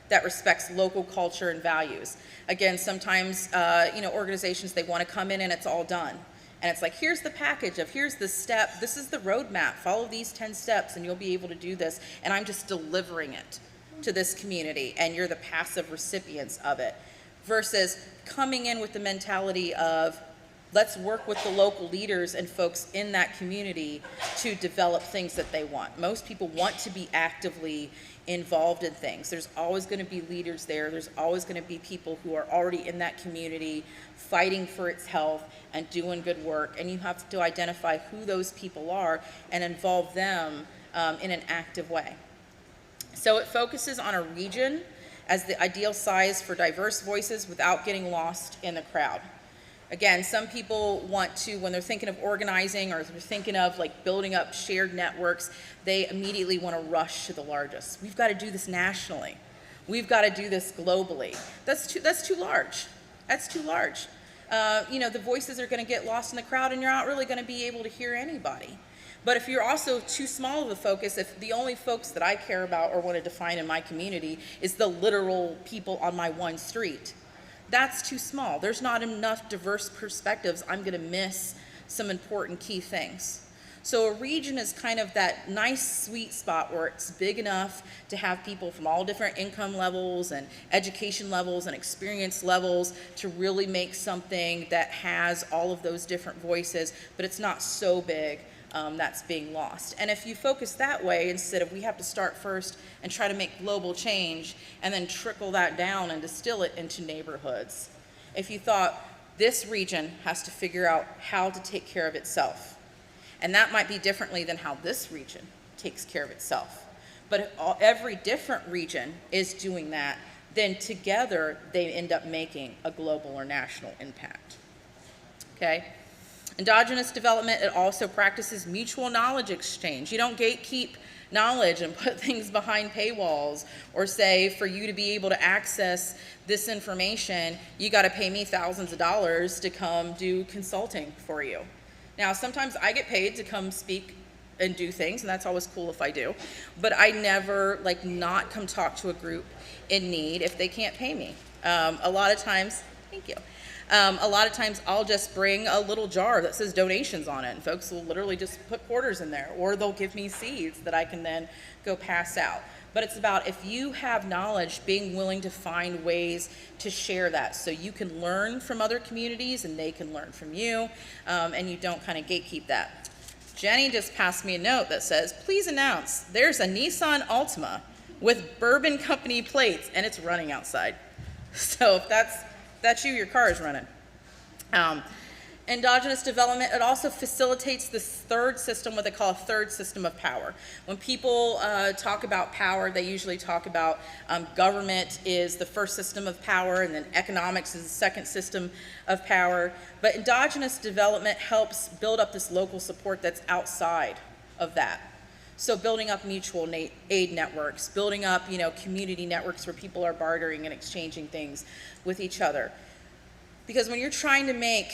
that respects local culture and values. Again, sometimes organizations, they want to come in and it's all done. And it's like, here's the package of, here's the step, this is the roadmap, follow these 10 steps and you'll be able to do this, and I'm just delivering it to this community and you're the passive recipients of it. Versus coming in with the mentality of, let's work with the local leaders and folks in that community to develop things that they want. Most people want to be actively involved in things. There's always going to be leaders there. There's always going to be people who are already in that community fighting for its health and doing good work. And you have to identify who those people are and involve them in an active way. So it focuses on a region as the ideal size for diverse voices without getting lost in the crowd. Again, some people want to, when they're thinking of organizing or they're thinking of like building up shared networks, they immediately want to rush to the largest. We've got to do this nationally. We've got to do this globally. That's too large. That's too large. The voices are going to get lost in the crowd and you're not really going to be able to hear anybody. But if you're also too small of a focus, if the only folks that I care about or want to define in my community is the literal people on my one street, that's too small. There's not enough diverse perspectives. I'm going to miss some important key things. So a region is kind of that nice sweet spot where it's big enough to have people from all different income levels and education levels and experience levels to really make something that has all of those different voices, but it's not so big that's being lost. And if you focus that way, instead of we have to start first and try to make global change and then trickle that down and distill it into neighborhoods, if you thought this region has to figure out how to take care of itself, and that might be differently than how this region takes care of itself, but if every different region is doing that, then together they end up making a global or national impact. Okay? Endogenous development, it also practices mutual knowledge exchange. You don't gatekeep knowledge and put things behind paywalls or say, for you to be able to access this information, you got to pay me thousands of dollars to come do consulting for you. Now, sometimes I get paid to come speak and do things, and that's always cool if I do, but I never not come talk to a group in need if they can't pay me. A lot of times, thank you. A lot of times I'll just bring a little jar that says donations on it, and folks will literally just put quarters in there, or they'll give me seeds that I can then go pass out. But it's about, if you have knowledge, being willing to find ways to share that so you can learn from other communities and they can learn from you, and you don't kind of gatekeep that. Jenny just passed me a note that says, please announce there's a Nissan Altima with Bourbon Company plates and it's running outside. So if that's you, your car is running. Endogenous development, it also facilitates this third system, what they call a third system of power. When people talk about power, they usually talk about government is the first system of power, and then economics is the second system of power. But endogenous development helps build up this local support that's outside of that. So building up mutual aid networks, building up community networks where people are bartering and exchanging things with each other. Because when you're trying to make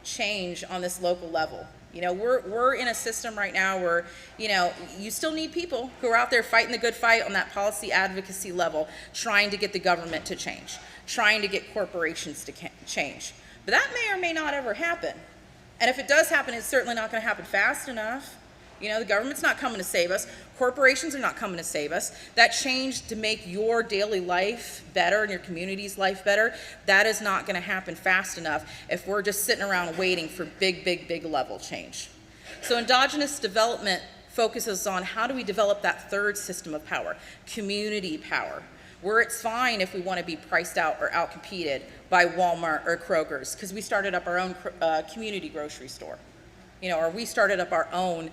change on this local level, we're in a system right now where you still need people who are out there fighting the good fight on that policy advocacy level, trying to get the government to change, trying to get corporations to change. But that may or may not ever happen. And if it does happen, it's certainly not going to happen fast enough. The government's not coming to save us. Corporations are not coming to save us. That change to make your daily life better and your community's life better, that is not going to happen fast enough if we're just sitting around waiting for big level change. So endogenous development focuses on how do we develop that third system of power, community power, where it's fine if we want to be priced out or outcompeted by Walmart or Kroger's because we started up our own community grocery store. Or we started up our own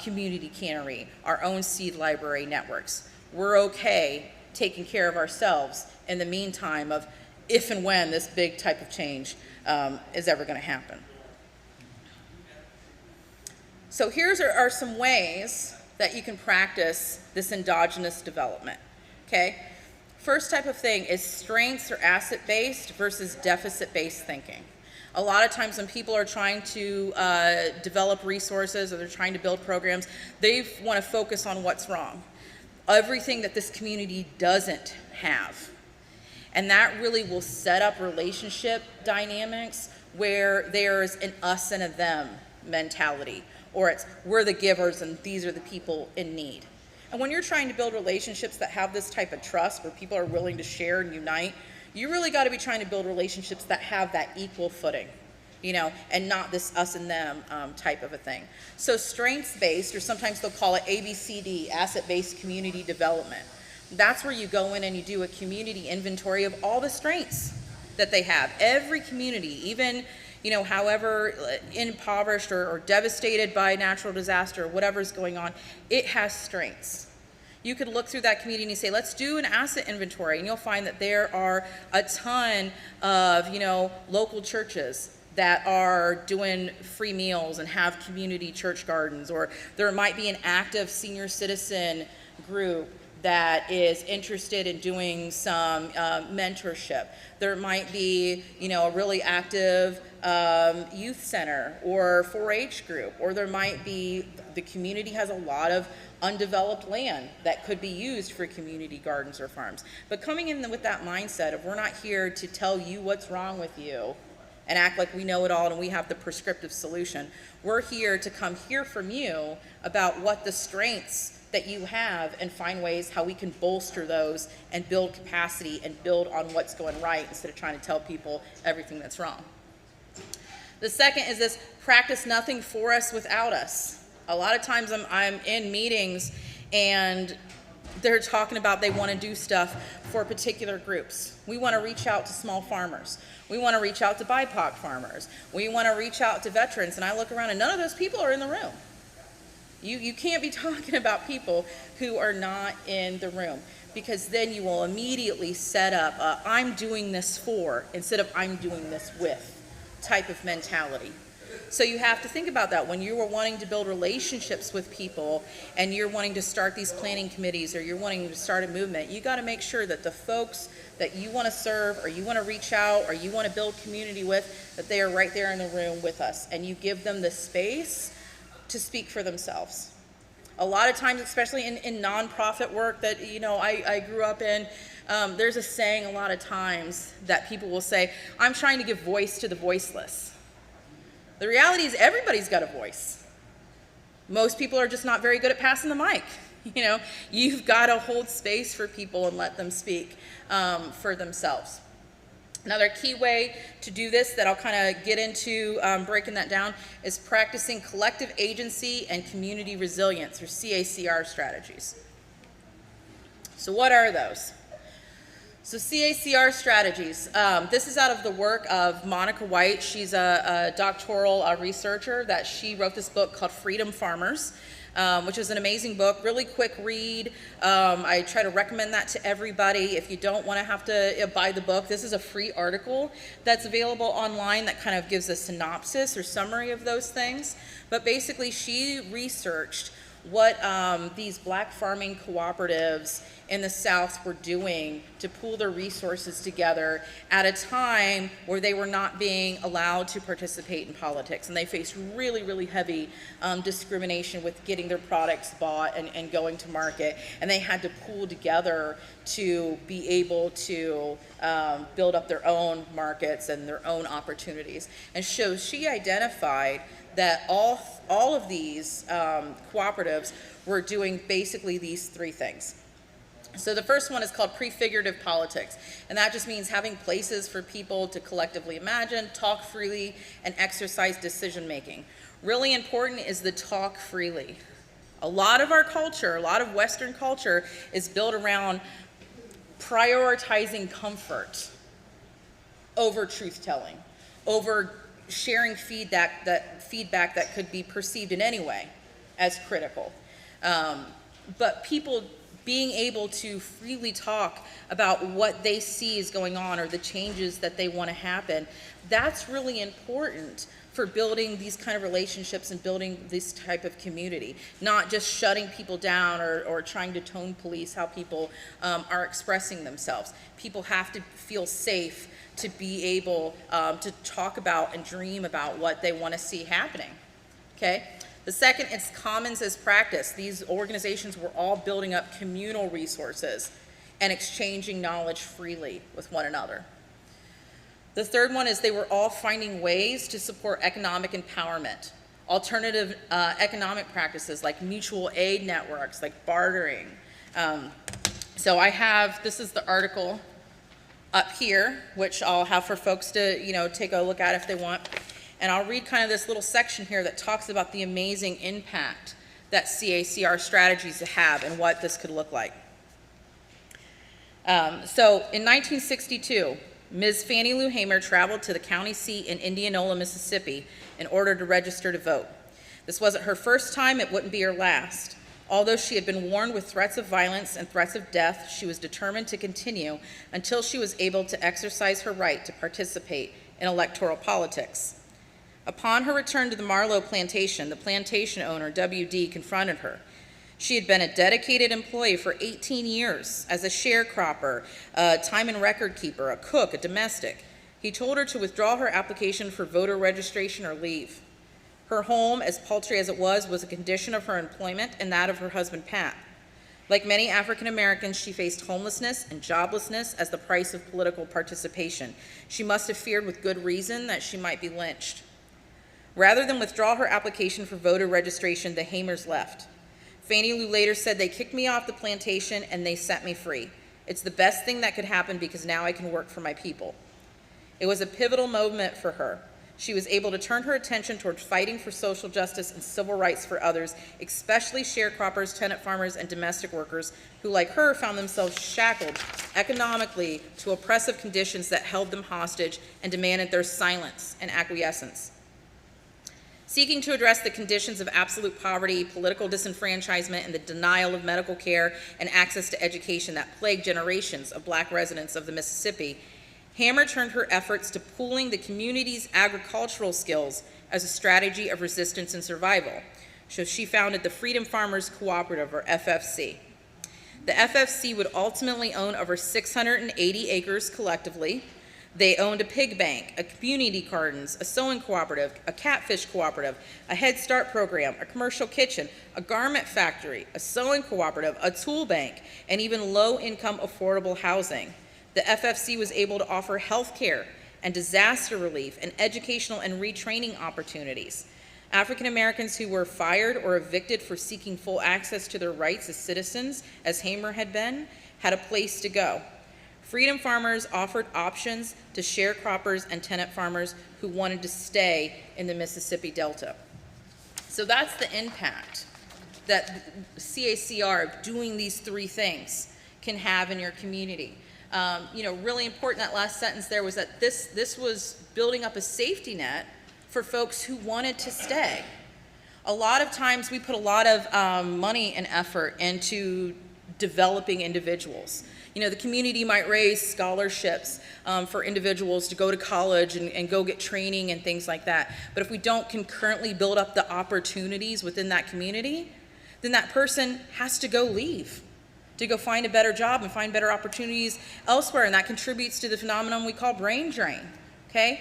community cannery, our own seed library networks. We're okay taking care of ourselves in the meantime of if and when this big type of change is ever going to happen. So here's are some ways that you can practice this endogenous development, okay? First type of thing is strengths or asset-based versus deficit-based thinking. A lot of times when people are trying to develop resources or they're trying to build programs, they want to focus on what's wrong. Everything that this community doesn't have. And that really will set up relationship dynamics where there's an us and a them mentality, or it's we're the givers and these are the people in need. And when you're trying to build relationships that have this type of trust where people are willing to share and unite, you really got to be trying to build relationships that have that equal footing, you know, and not this us and them type of a thing. So strengths-based, or sometimes they'll call it ABCD, asset-based community development. That's where you go in and you do a community inventory of all the strengths that they have. Every community, even, you know, however impoverished or devastated by natural disaster, whatever's going on, it has strengths. You could look through that community and say, let's do an asset inventory, and you'll find that there are a ton of, you know, local churches that are doing free meals and have community church gardens, or there might be an active senior citizen group that is interested in doing some mentorship. There might be, you know, a really active youth center or 4-H group, or there might be, the community has a lot of undeveloped land that could be used for community gardens or farms. But coming in with that mindset of we're not here to tell you what's wrong with you and act like we know it all and we have the prescriptive solution. We're here to come hear from you about what the strengths that you have and find ways how we can bolster those and build capacity and build on what's going right instead of trying to tell people everything that's wrong. The second is this: practice nothing for us without us. A lot of times I'm in meetings and they're talking about they want to do stuff for particular groups. We want to reach out to small farmers. We want to reach out to BIPOC farmers. We want to reach out to veterans. And I look around and none of those people are in the room. You can't be talking about people who are not in the room, because then you will immediately set up a I'm doing this for instead of I'm doing this with type of mentality. So you have to think about that when you are wanting to build relationships with people and you're wanting to start these planning committees or you're wanting to start a movement. You got to make sure that the folks that you want to serve or you want to reach out or you want to build community with, that they are right there in the room with us, and you give them the space to speak for themselves. A lot of times, especially in nonprofit work that, you know, I grew up in, there's a saying a lot of times that people will say, I'm trying to give voice to the voiceless. The reality is everybody's got a voice. Most people are just not very good at passing the mic. You know, you've got to hold space for people and let them speak for themselves. Another key way to do this that I'll kind of get into breaking that down is practicing collective agency and community resilience, or CACR strategies. So what are those? So CACR strategies, this is out of the work of Monica White. She's a doctoral researcher that she wrote this book called Freedom Farmers, which is an amazing book, really quick read. I try to recommend that to everybody. If you don't want to have to buy the book, this is a free article that's available online that kind of gives a synopsis or summary of those things. But basically she researched what these black farming cooperatives in the South were doing to pool their resources together at a time where they were not being allowed to participate in politics, and they faced really, really heavy discrimination with getting their products bought and going to market, and they had to pool together to be able to build up their own markets and their own opportunities. And so she identified that all of these cooperatives were doing basically these three things. So the first one is called prefigurative politics, and that just means having places for people to collectively imagine, talk freely, and exercise decision making. Really important is the talk freely. A lot of our culture, a lot of Western culture is built around prioritizing comfort over truth-telling, over sharing feedback that could be perceived in any way as critical. But people being able to freely talk about what they see is going on or the changes that they want to happen, that's really important for building these kind of relationships and building this type of community, not just shutting people down or trying to tone police how people are expressing themselves. People have to feel safe to be able to talk about and dream about what they want to see happening, okay? The second is commons as practice. These organizations were all building up communal resources and exchanging knowledge freely with one another. The third one is they were all finding ways to support economic empowerment, alternative economic practices like mutual aid networks, like bartering. So I have, this is the article up here, which I'll have for folks to take a look at if they want. And I'll read kind of this little section here that talks about the amazing impact that CACR strategies have and what this could look like. So in 1962, Ms. Fannie Lou Hamer traveled to the county seat in Indianola, Mississippi in order to register to vote. This wasn't her first time, it wouldn't be her last. Although she had been warned with threats of violence and threats of death, she was determined to continue until she was able to exercise her right to participate in electoral politics. Upon her return to the Marlowe plantation, the plantation owner, W.D., confronted her. She had been a dedicated employee for 18 years as a sharecropper, a time and record keeper, a cook, a domestic. He told her to withdraw her application for voter registration or leave. Her home, as paltry as it was a condition of her employment and that of her husband, Pat. Like many African Americans, she faced homelessness and joblessness as the price of political participation. She must have feared with good reason that she might be lynched. Rather than withdraw her application for voter registration, the Hamers left. Fannie Lou later said, "They kicked me off the plantation and they set me free. It's the best thing that could happen because now I can work for my people." It was a pivotal moment for her. She was able to turn her attention towards fighting for social justice and civil rights for others, especially sharecroppers, tenant farmers, and domestic workers who, like her, found themselves shackled economically to oppressive conditions that held them hostage and demanded their silence and acquiescence. Seeking to address the conditions of absolute poverty, political disenfranchisement, and the denial of medical care and access to education that plagued generations of Black residents of the Mississippi, Hamer turned her efforts to pooling the community's agricultural skills as a strategy of resistance and survival. So she founded the Freedom Farmers Cooperative, or FFC. The FFC would ultimately own over 680 acres collectively. They owned a pig bank, a community gardens, a sewing cooperative, a catfish cooperative, a Head Start program, a commercial kitchen, a garment factory, a sewing cooperative, a tool bank, and even low-income affordable housing. The FFC was able to offer health care and disaster relief and educational and retraining opportunities. African Americans who were fired or evicted for seeking full access to their rights as citizens, as Hamer had been, had a place to go. Freedom Farmers offered options to sharecroppers and tenant farmers who wanted to stay in the Mississippi Delta. So that's the impact that CACR doing these three things can have in your community. Really important, that last sentence there was that this was building up a safety net for folks who wanted to stay. A lot of times we put a lot of money and effort into developing individuals. The community might raise scholarships for individuals to go to college and go get training and things like that. But if we don't concurrently build up the opportunities within that community, then that person has to go leave to go find a better job and find better opportunities elsewhere. And that contributes to the phenomenon we call brain drain, okay?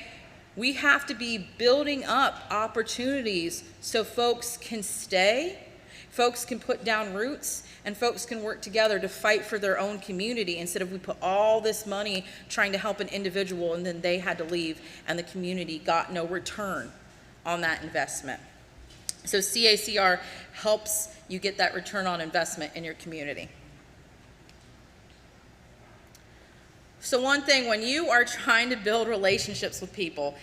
We have to be building up opportunities so folks can stay, folks can put down roots, and folks can work together to fight for their own community instead of we put all this money trying to help an individual and then they had to leave and the community got no return on that investment. So CACR helps you get that return on investment in your community. So one thing, when you are trying to build relationships with people,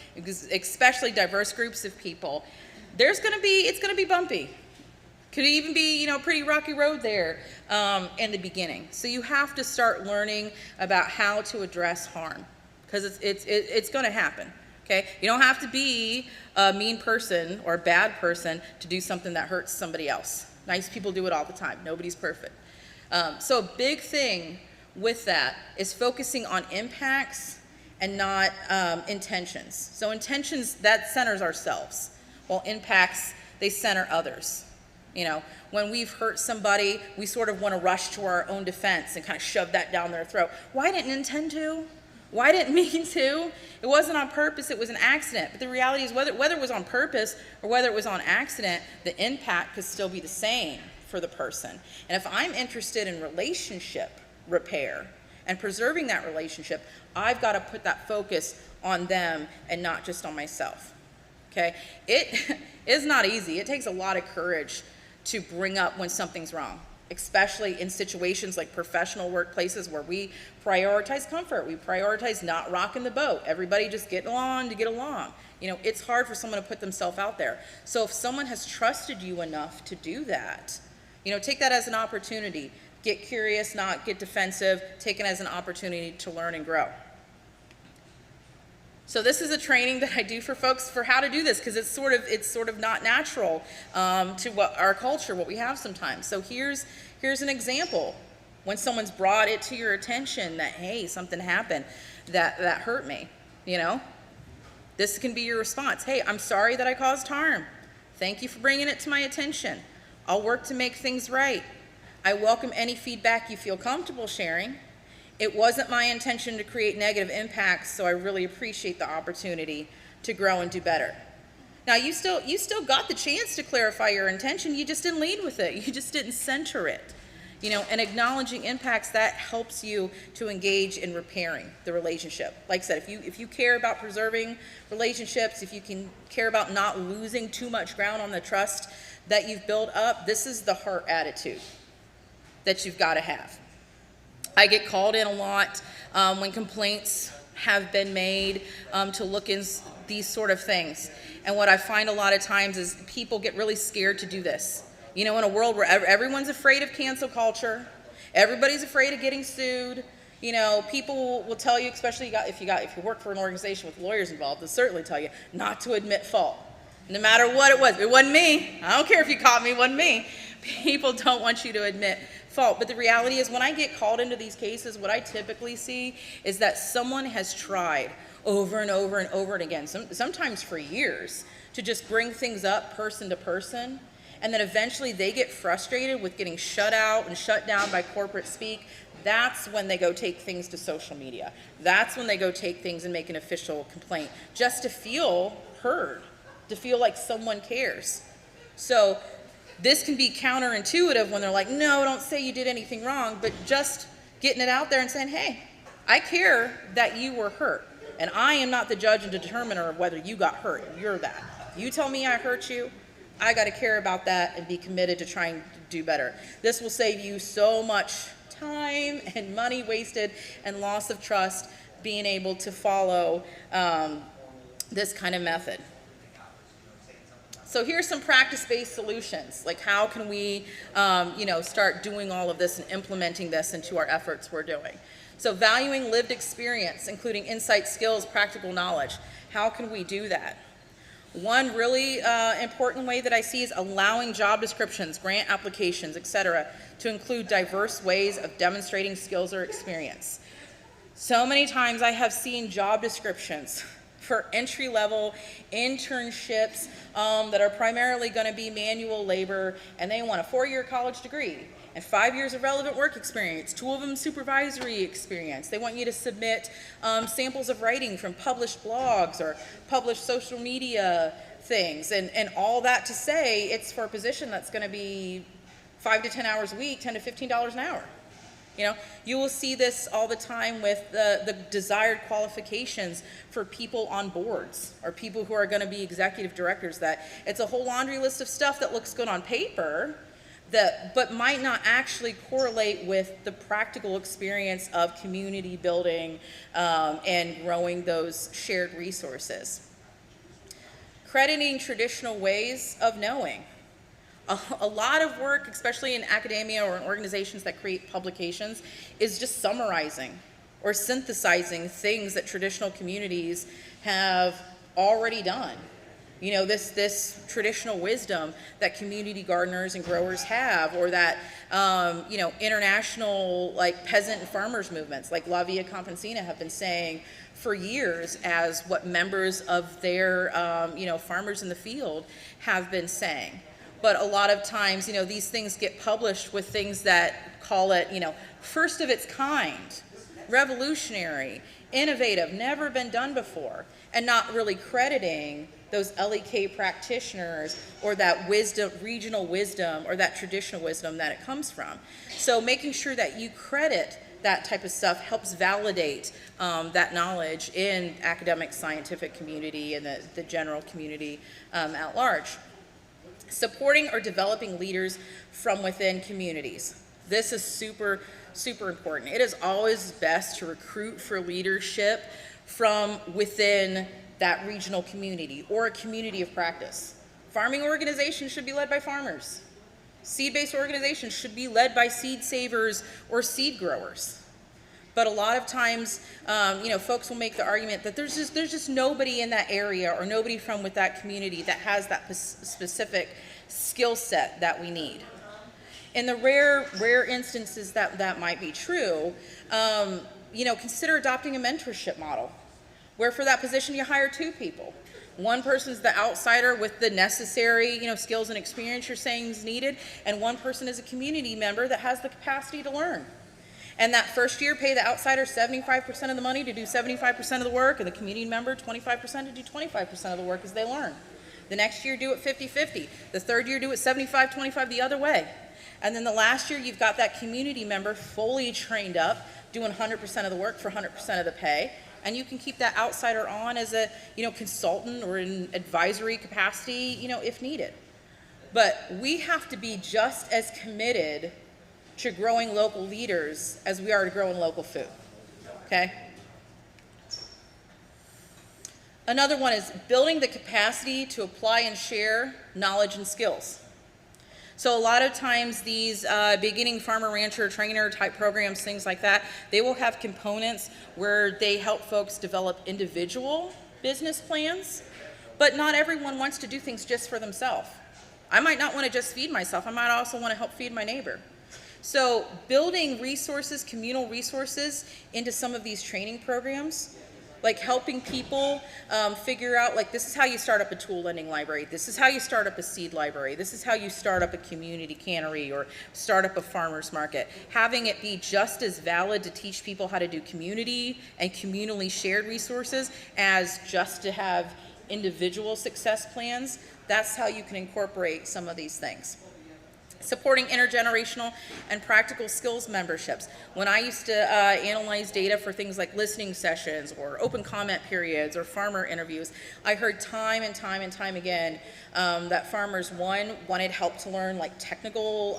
especially diverse groups of people, it's going to be bumpy. Could even be, pretty rocky road there in the beginning. So you have to start learning about how to address harm, because it's going to happen. Okay, you don't have to be a mean person or a bad person to do something that hurts somebody else. Nice people do it all the time. Nobody's perfect. So a big thing with that is focusing on impacts and not intentions. So intentions, that centers ourselves, while impacts, they center others. You know, when we've hurt somebody, we sort of want to rush to our own defense and kind of shove that down their throat. Well, I didn't intend to. Well, I didn't mean to. It wasn't on purpose, it was an accident. But the reality is whether it was on purpose or whether it was on accident, the impact could still be the same for the person. And if I'm interested in relationship repair and preserving that relationship, I've got to put that focus on them and not just on myself. Okay? It is not easy. It takes a lot of courage to bring up when something's wrong, especially in situations like professional workplaces where we prioritize comfort. We prioritize not rocking the boat. Everybody just getting along to get along. You know, it's hard for someone to put themselves out there. So if someone has trusted you enough to do that, you know, take that as an opportunity. Get curious, not get defensive. Take it as an opportunity to learn and grow. So this is a training that I do for folks for how to do this, because it's sort of not natural to what our culture, what we have sometimes. So here's an example when someone's brought it to your attention that, hey, something happened that hurt me. You know, this can be your response. Hey, I'm sorry that I caused harm. Thank you for bringing it to my attention. I'll work to make things right. I welcome any feedback you feel comfortable sharing. It wasn't my intention to create negative impacts, so I really appreciate the opportunity to grow and do better. Now, you still got the chance to clarify your intention, you just didn't lead with it, you just didn't center it. You know, and acknowledging impacts, that helps you to engage in repairing the relationship. Like I said, if you care about preserving relationships, if you can care about not losing too much ground on the trust that you've built up, this is the heart attitude that you've got to have. I get called in a lot when complaints have been made to look in these sort of things. And what I find a lot of times is people get really scared to do this. You know, in a world where everyone's afraid of cancel culture, everybody's afraid of getting sued. You know, people will tell you, especially if you work for an organization with lawyers involved, they'll certainly tell you not to admit fault. No matter what it was. It wasn't me. I don't care if you caught me, it wasn't me. People don't want you to admit fault. But the reality is when I get called into these cases, what I typically see is that someone has tried over and over and over and again, sometimes for years, to just bring things up person to person. And then eventually they get frustrated with getting shut out and shut down by corporate speak. That's when they go take things to social media. That's when they go take things and make an official complaint, just to feel heard, to feel like someone cares. So this can be counterintuitive when they're like, no, don't say you did anything wrong, but just getting it out there and saying, hey, I care that you were hurt, and I am not the judge and determiner of whether you got hurt. You're that. You tell me I hurt you, I got to care about that and be committed to trying to do better. This will save you so much time and money wasted and loss of trust being able to follow this kind of method. So here's some practice-based solutions. Like how can we start doing all of this and implementing this into our efforts we're doing. So valuing lived experience, including insight, skills, practical knowledge. How can we do that? One really important way that I see is allowing job descriptions, grant applications, etc., to include diverse ways of demonstrating skills or experience. So many times I have seen job descriptions for entry-level internships that are primarily going to be manual labor, and they want a 4-year college degree and 5 years of relevant work experience, 2 of them supervisory experience. They want you to submit samples of writing from published blogs or published social media things, and all that to say it's for a position that's going to be 5 to 10 hours a week, $10 to $15 an hour. You know, you will see this all the time with the desired qualifications for people on boards or people who are going to be executive directors, that it's a whole laundry list of stuff that looks good on paper but might not actually correlate with the practical experience of community building and growing those shared resources. Crediting traditional ways of knowing. A lot of work, especially in academia or in organizations that create publications, is just summarizing or synthesizing things that traditional communities have already done. You know, this traditional wisdom that community gardeners and growers have, or that, you know, international like peasant and farmers movements like La Via Campesina have been saying for years as what members of their, you know, farmers in the field have been saying. But a lot of times, you know, these things get published with things that call it, you know, first of its kind, revolutionary, innovative, never been done before, and not really crediting those LEK practitioners or that wisdom, regional wisdom, or that traditional wisdom that it comes from. So making sure that you credit that type of stuff helps validate that knowledge in academic scientific community and the general community at large. Supporting or developing leaders from within communities. This is super, super important. It is always best to recruit for leadership from within that regional community or a community of practice. Farming organizations should be led by farmers. Seed-based organizations should be led by seed savers or seed growers. But a lot of times, you know, folks will make the argument that there's just nobody in that area or nobody from with that community that has that specific skill set that we need. In the rare instances that might be true, you know, consider adopting a mentorship model, where for that position you hire two people. One person's the outsider with the necessary, you know, skills and experience you're saying is needed, and one person is a community member that has the capacity to learn. And that first year, pay the outsider 75% of the money to do 75% of the work, and the community member 25% to do 25% of the work as they learn. The next year, do it 50-50. The third year, do it 75-25 the other way. And then the last year, you've got that community member fully trained up, doing 100% of the work for 100% of the pay. And you can keep that outsider on as a, you know, consultant or in advisory capacity, you know, if needed. But we have to be just as committed to growing local leaders as we are to growing local food, okay? Another one is building the capacity to apply and share knowledge and skills. So a lot of times these beginning farmer rancher trainer type programs, things like that, they will have components where they help folks develop individual business plans, but not everyone wants to do things just for themselves. I might not want to just feed myself, I might also want to help feed my neighbor. So building resources, communal resources into some of these training programs, like helping people figure out, like, this is how you start up a tool lending library, this is how you start up a seed library, this is how you start up a community cannery or start up a farmer's market. Having it be just as valid to teach people how to do community and communally shared resources as just to have individual success plans, that's how you can incorporate some of these things. Supporting intergenerational and practical skills memberships. When I used to analyze data for things like listening sessions or open comment periods or farmer interviews, I heard time and time and time again that farmers, one, wanted help to learn like technical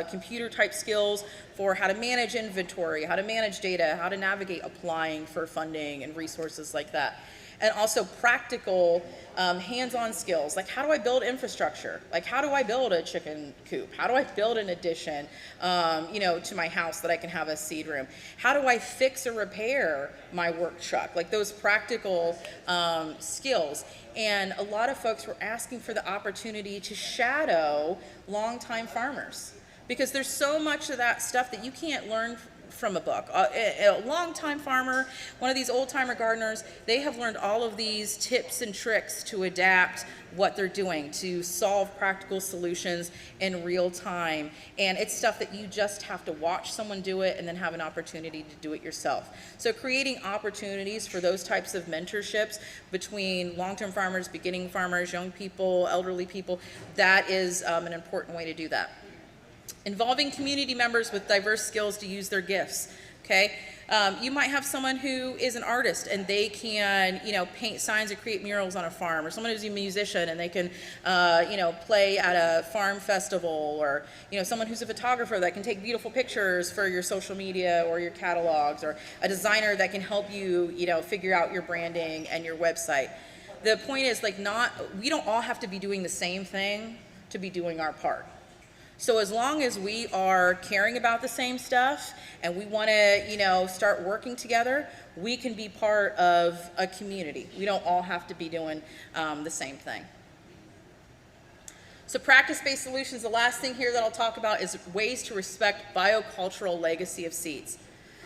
computer type skills for how to manage inventory, how to manage data, how to navigate applying for funding and resources like that. And also practical hands-on skills, like how do I build infrastructure? Like how do I build a chicken coop? How do I build an addition, you know, to my house that I can have a seed room? How do I fix or repair my work truck? Like those practical skills. And a lot of folks were asking for the opportunity to shadow longtime farmers, because there's so much of that stuff that you can't learn from a book. A long-time farmer, one of these old-timer gardeners, they have learned all of these tips and tricks to adapt what they're doing, to solve practical solutions in real time. And it's stuff that you just have to watch someone do it and then have an opportunity to do it yourself. So creating opportunities for those types of mentorships between long-term farmers, beginning farmers, young people, elderly people, that is an important way to do that. Involving community members with diverse skills to use their gifts, okay? You might have someone who is an artist and they can, you know, paint signs or create murals on a farm, or someone who's a musician and they can, you know, play at a farm festival, or, you know, someone who's a photographer that can take beautiful pictures for your social media or your catalogs, or a designer that can help you, you know, figure out your branding and your website. The point is, like, we don't all have to be doing the same thing to be doing our part. So as long as we are caring about the same stuff and we want to, you know, start working together, we can be part of a community. We don't all have to be doing the same thing. So practice-based solutions, the last thing here that I'll talk about is ways to respect biocultural legacy of seeds.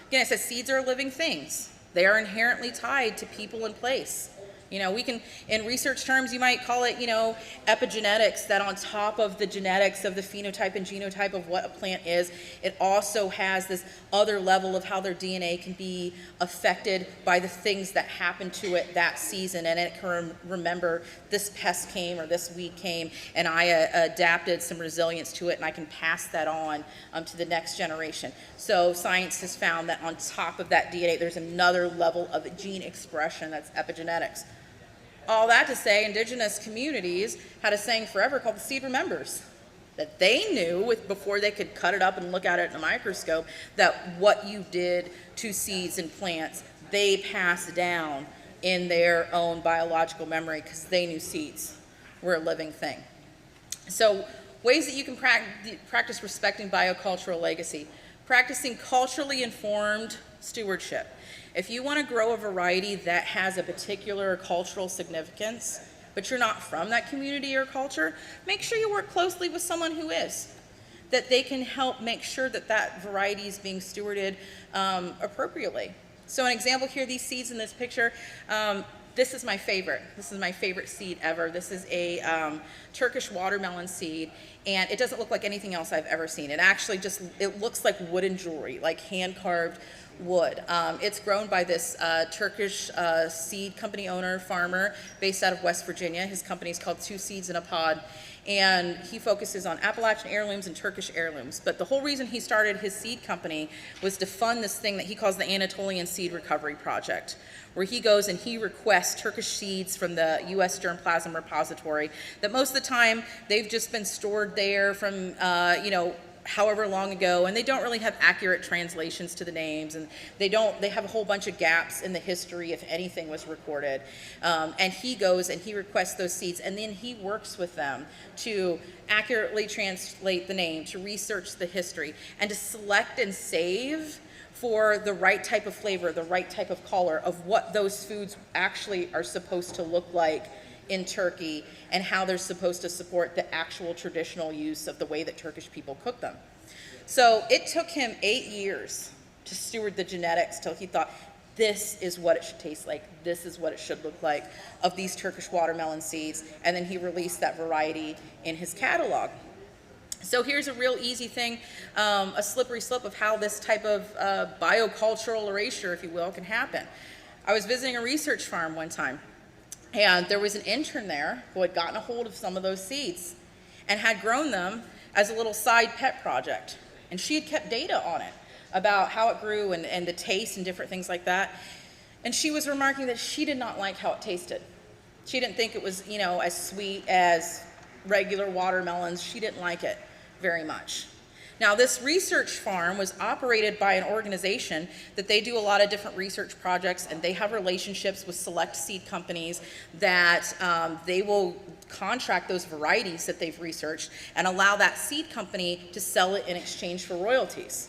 Again, I said seeds are living things. They are inherently tied to people and place. You know, we can, in research terms, you might call it, you know, epigenetics, that on top of the genetics of the phenotype and genotype of what a plant is, it also has this other level of how their DNA can be affected by the things that happen to it that season. And it can remember this pest came or this weed came, and I adapted some resilience to it, and I can pass that on to the next generation. So science has found that on top of that DNA, there's another level of gene expression that's epigenetics. All that to say, indigenous communities had a saying forever called the seed remembers, that they knew before they could cut it up and look at it in a microscope, that what you did to seeds and plants, they passed down in their own biological memory, because they knew seeds were a living thing. So ways that you can practice respecting biocultural legacy: practicing culturally informed stewardship. If you want to grow a variety that has a particular cultural significance, but you're not from that community or culture, make sure you work closely with someone who is, that they can help make sure that that variety is being stewarded appropriately. So an example here, these seeds in this picture, this is my favorite. This is my favorite seed ever. This is a Turkish watermelon seed, and it doesn't look like anything else I've ever seen. It actually just, it looks like wooden jewelry, like hand-carved wood. It's grown by this Turkish seed company owner, farmer, based out of West Virginia. His company is called Two Seeds in a Pod, and he focuses on Appalachian heirlooms and Turkish heirlooms. But the whole reason he started his seed company was to fund this thing that he calls the Anatolian Seed Recovery Project, where he goes and he requests Turkish seeds from the U.S. Germplasm Repository that most of the time they've just been stored there from, you know, however long ago, and they don't really have accurate translations to the names, and they have a whole bunch of gaps in the history if anything was recorded. And he goes and he requests those seeds, and then he works with them to accurately translate the name, to research the history, and to select and save for the right type of flavor, the right type of color of what those foods actually are supposed to look like in Turkey, and how they're supposed to support the actual traditional use of the way that Turkish people cook them. So it took him 8 years to steward the genetics till he thought, this is what it should taste like, this is what it should look like of these Turkish watermelon seeds, and then he released that variety in his catalog. So here's a real easy thing, a slippery slope of how this type of biocultural erasure, if you will, can happen. I was visiting a research farm one time, and there was an intern there who had gotten a hold of some of those seeds and had grown them as a little side pet project. And she had kept data on it about how it grew and the taste and different things like that. And she was remarking that she did not like how it tasted. She didn't think it was, you know, as sweet as regular watermelons. She didn't like it very much. Now, this research farm was operated by an organization that they do a lot of different research projects, and they have relationships with select seed companies that they will contract those varieties that they've researched and allow that seed company to sell it in exchange for royalties.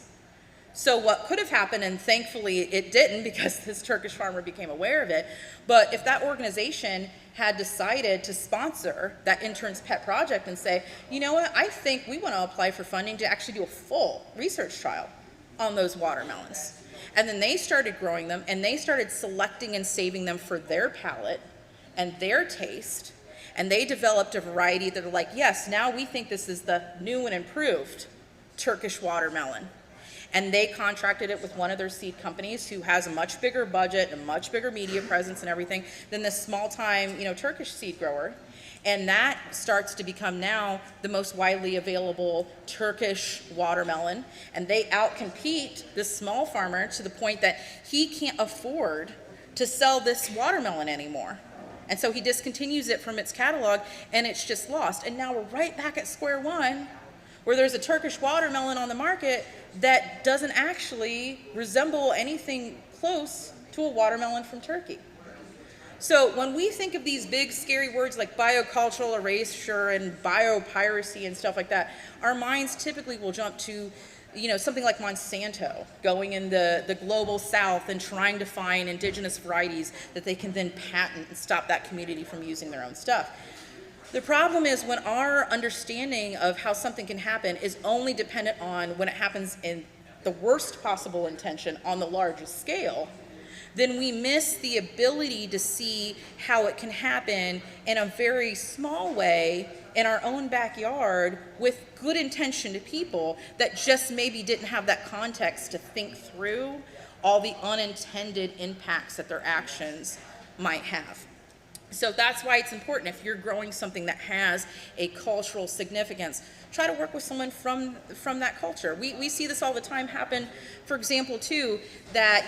So what could have happened, and thankfully it didn't because this Turkish farmer became aware of it, but if that organization had decided to sponsor that intern's pet project and say, you know what, I think we want to apply for funding to actually do a full research trial on those watermelons. And then they started growing them, and they started selecting and saving them for their palate and their taste, and they developed a variety that are like, yes, now we think this is the new and improved Turkish watermelon. And they contracted it with one of their seed companies who has a much bigger budget and a much bigger media presence and everything than this small-time, you know, Turkish seed grower. And that starts to become now the most widely available Turkish watermelon. And they outcompete this small farmer to the point that he can't afford to sell this watermelon anymore. And so he discontinues it from its catalog, and it's just lost. And now we're right back at square one, where there's a Turkish watermelon on the market that doesn't actually resemble anything close to a watermelon from Turkey. So when we think of these big scary words like biocultural erasure and biopiracy and stuff like that, our minds typically will jump to, you know, something like Monsanto going in the global south and trying to find indigenous varieties that they can then patent and stop that community from using their own stuff. The problem is when our understanding of how something can happen is only dependent on when it happens in the worst possible intention on the largest scale, then we miss the ability to see how it can happen in a very small way in our own backyard with good intentioned people that just maybe didn't have that context to think through all the unintended impacts that their actions might have. So that's why it's important, if you're growing something that has a cultural significance, try to work with someone from that culture. We see this all the time happen, for example, too, that,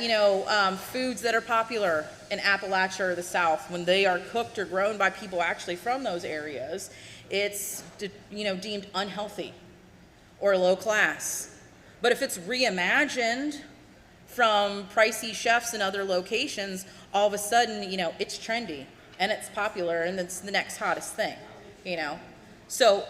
foods that are popular in Appalachia or the South, when they are cooked or grown by people actually from those areas, it's, deemed unhealthy or low class. But if it's reimagined from pricey chefs in other locations, all of a sudden, it's trendy. And it's popular, and it's the next hottest thing, So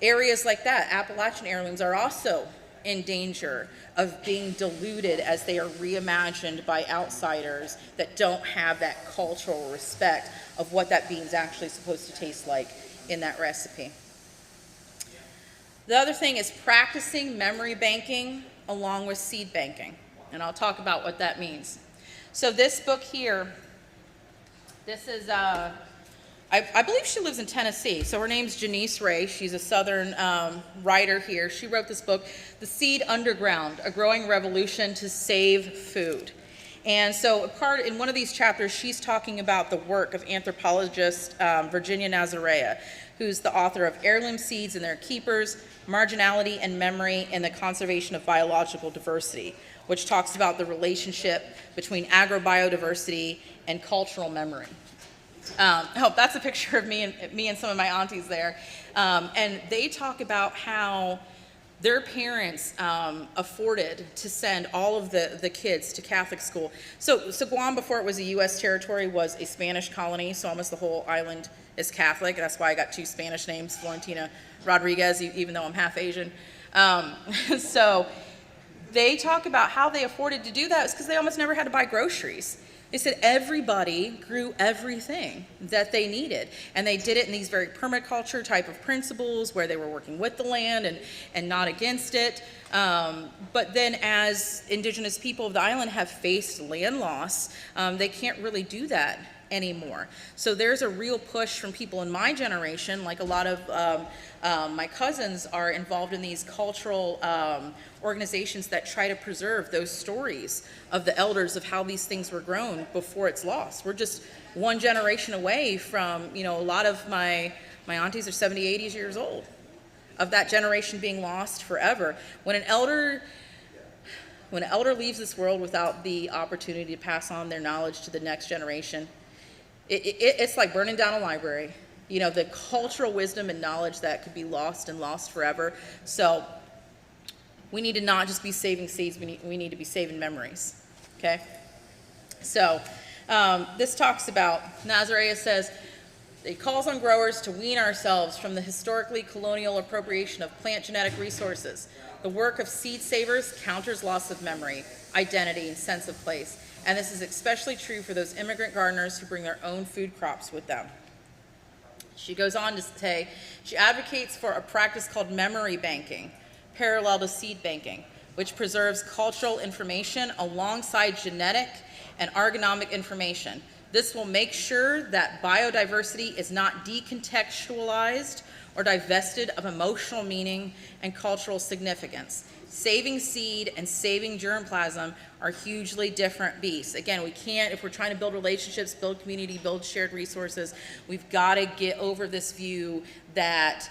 areas like that, Appalachian heirlooms, are also in danger of being diluted as they are reimagined by outsiders that don't have that cultural respect of what that bean's actually supposed to taste like in that recipe. The other thing is practicing memory banking along with seed banking, and I'll talk about what that means. So this book here, this is, I believe she lives in Tennessee. So her name's Janice Ray. She's a Southern writer here. She wrote this book, The Seed Underground, A Growing Revolution to Save Food. And so in one of these chapters, she's talking about the work of anthropologist Virginia Nazarea, who's the author of Heirloom Seeds and Their Keepers, Marginality and Memory, and the Conservation of Biological Diversity, which talks about the relationship between agrobiodiversity and cultural memory. That's a picture of me and some of my aunties there. And they talk about how their parents afforded to send all of the kids to Catholic school. So Guam, before it was a U.S. territory, was a Spanish colony, so almost the whole island is Catholic. That's why I got two Spanish names, Florentina Rodriguez, even though I'm half Asian. So they talk about how they afforded to do that is because they almost never had to buy groceries. They said everybody grew everything that they needed, and they did it in these very permaculture type of principles where they were working with the land and not against it. But then as indigenous people of the island have faced land loss, they can't really do that anymore. So there's a real push from people in my generation, like a lot of my cousins are involved in these cultural organizations that try to preserve those stories of the elders of how these things were grown before it's lost. We're just one generation away from, a lot of my aunties are 70, 80 years old, of that generation being lost forever. When an elder leaves this world without the opportunity to pass on their knowledge to the next generation, it's like burning down a library. The cultural wisdom and knowledge that could be lost and lost forever. So we need to not just be saving seeds, we need to be saving memories, okay? So this talks about, Nazarea says, it calls on growers to wean ourselves from the historically colonial appropriation of plant genetic resources. The work of seed savers counters loss of memory, identity, and sense of place. And this is especially true for those immigrant gardeners who bring their own food crops with them. She goes on to say, she advocates for a practice called memory banking, parallel to seed banking, which preserves cultural information alongside genetic and ergonomic information. This will make sure that biodiversity is not decontextualized or divested of emotional meaning and cultural significance. Saving seed and saving germplasm are hugely different beasts. Again, we can't, if we're trying to build relationships, build community, build shared resources, we've got to get over this view that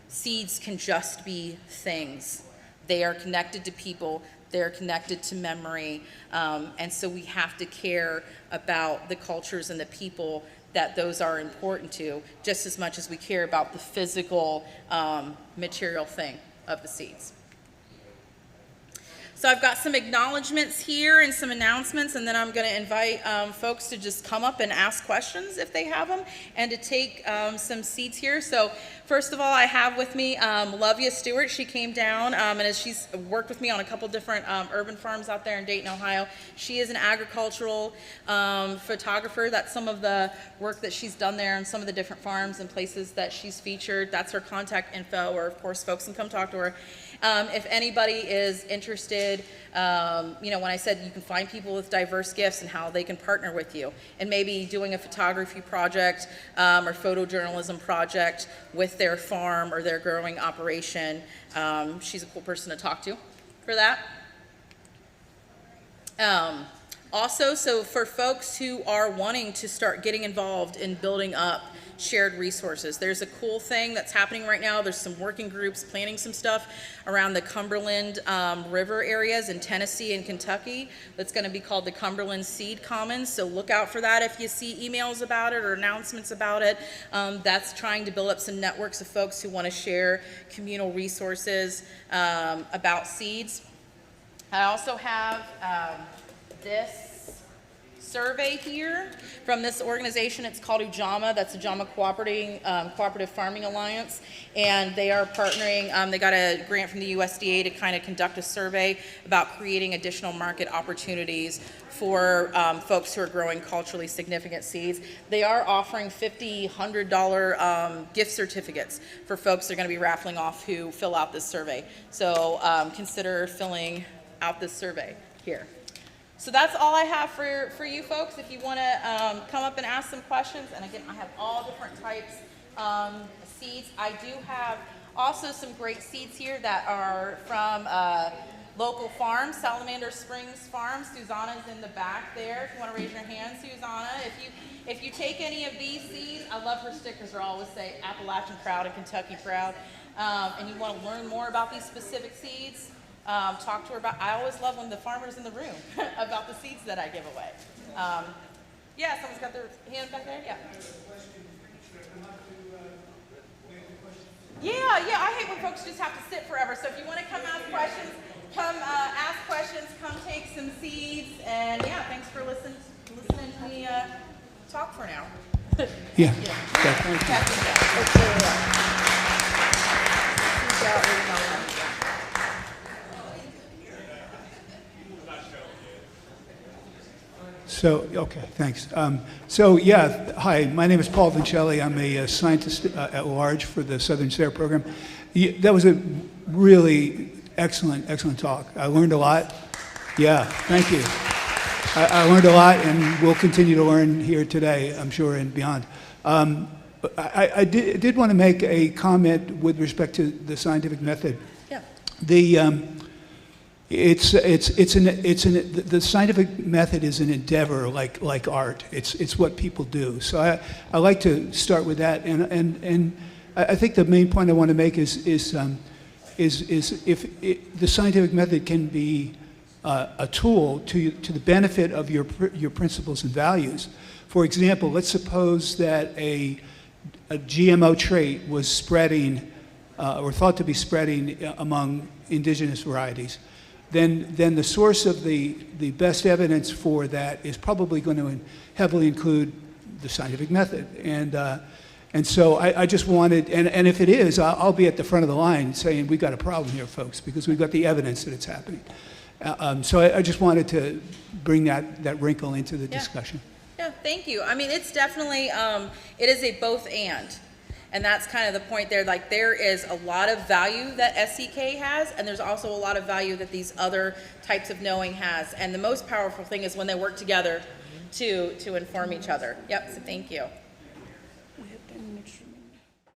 seeds can just be things. They are connected to people, they're connected to memory, and so we have to care about the cultures and the people that those are important to, just as much as we care about the physical material thing of the seeds. So I've got some acknowledgments here and some announcements, and then I'm going to invite folks to just come up and ask questions if they have them, and to take some seats here. So first of all, I have with me Lovia Stewart. She came down, and as she's worked with me on a couple different urban farms out there in Dayton, Ohio. She is an agricultural photographer. That's some of the work that she's done there and some of the different farms and places that she's featured. That's her contact info, or of course folks can come talk to her. If anybody is interested, you know, when I said you can find people with diverse gifts and how they can partner with you, and maybe doing a photography project or photojournalism project with their farm or their growing operation, she's a cool person to talk to for that. Also, so for folks who are wanting to start getting involved in building up shared resources, there's a cool thing that's happening right now. There's some working groups planning some stuff around the Cumberland River areas in Tennessee and Kentucky that's going to be called the Cumberland Seed Commons. So look out for that if you see emails about it or announcements about it. That's trying to build up some networks of folks who want to share communal resources about seeds. I also have this survey here from this organization. It's called UJAMA. That's UJAMA Cooperative Farming Alliance, and they are partnering. They got a grant from the USDA to kind of conduct a survey about creating additional market opportunities for folks who are growing culturally significant seeds. They are offering $50, $100 gift certificates for folks they're going to be raffling off who fill out this survey. So consider filling out this survey here. So that's all I have for you folks. If you want to come up and ask some questions, and again, I have all different types of seeds. I do have also some great seeds here that are from local farms, Salamander Springs Farm. Susanna's in the back there. If you want to raise your hand, Susanna. If you take any of these seeds, I love her stickers. They always say Appalachian proud and Kentucky proud. And you want to learn more about these specific seeds, talk to her about. I always love when the farmer's in the room about the seeds that I give away. Yeah, someone's got their hand back there. Yeah. Yeah. I hate when folks just have to sit forever. So if you want to come ask questions, come take some seeds, and yeah, thanks for listening to me talk for now. Yeah. So, okay, thanks. Hi, my name is Paul Vincelli. I'm a scientist at large for the Southern SARE program. That was a really excellent talk. I learned a lot. Yeah, thank you. I learned a lot, and we'll continue to learn here today, I'm sure, and beyond. I did want to make a comment with respect to the scientific method. Yeah. The scientific method is an endeavor like art. It's what people do. So I like to start with that, and I think the main point I want to make is if the scientific method can be a tool to the benefit of your principles and values. For example, let's suppose that a GMO trait was spreading or thought to be spreading among indigenous varieties. Then the source of the best evidence for that is probably going to heavily include the scientific method. And so I just wanted, and if it is, I'll be at the front of the line saying we've got a problem here, folks, because we've got the evidence that it's happening. So I just wanted to bring that wrinkle into the discussion. Yeah, thank you. I mean, it's definitely, it is a both and. And that's kind of the point there. Like, there is a lot of value that SEK has, and there's also a lot of value that these other types of knowing has. And the most powerful thing is when they work together to inform each other. Yep, so thank you.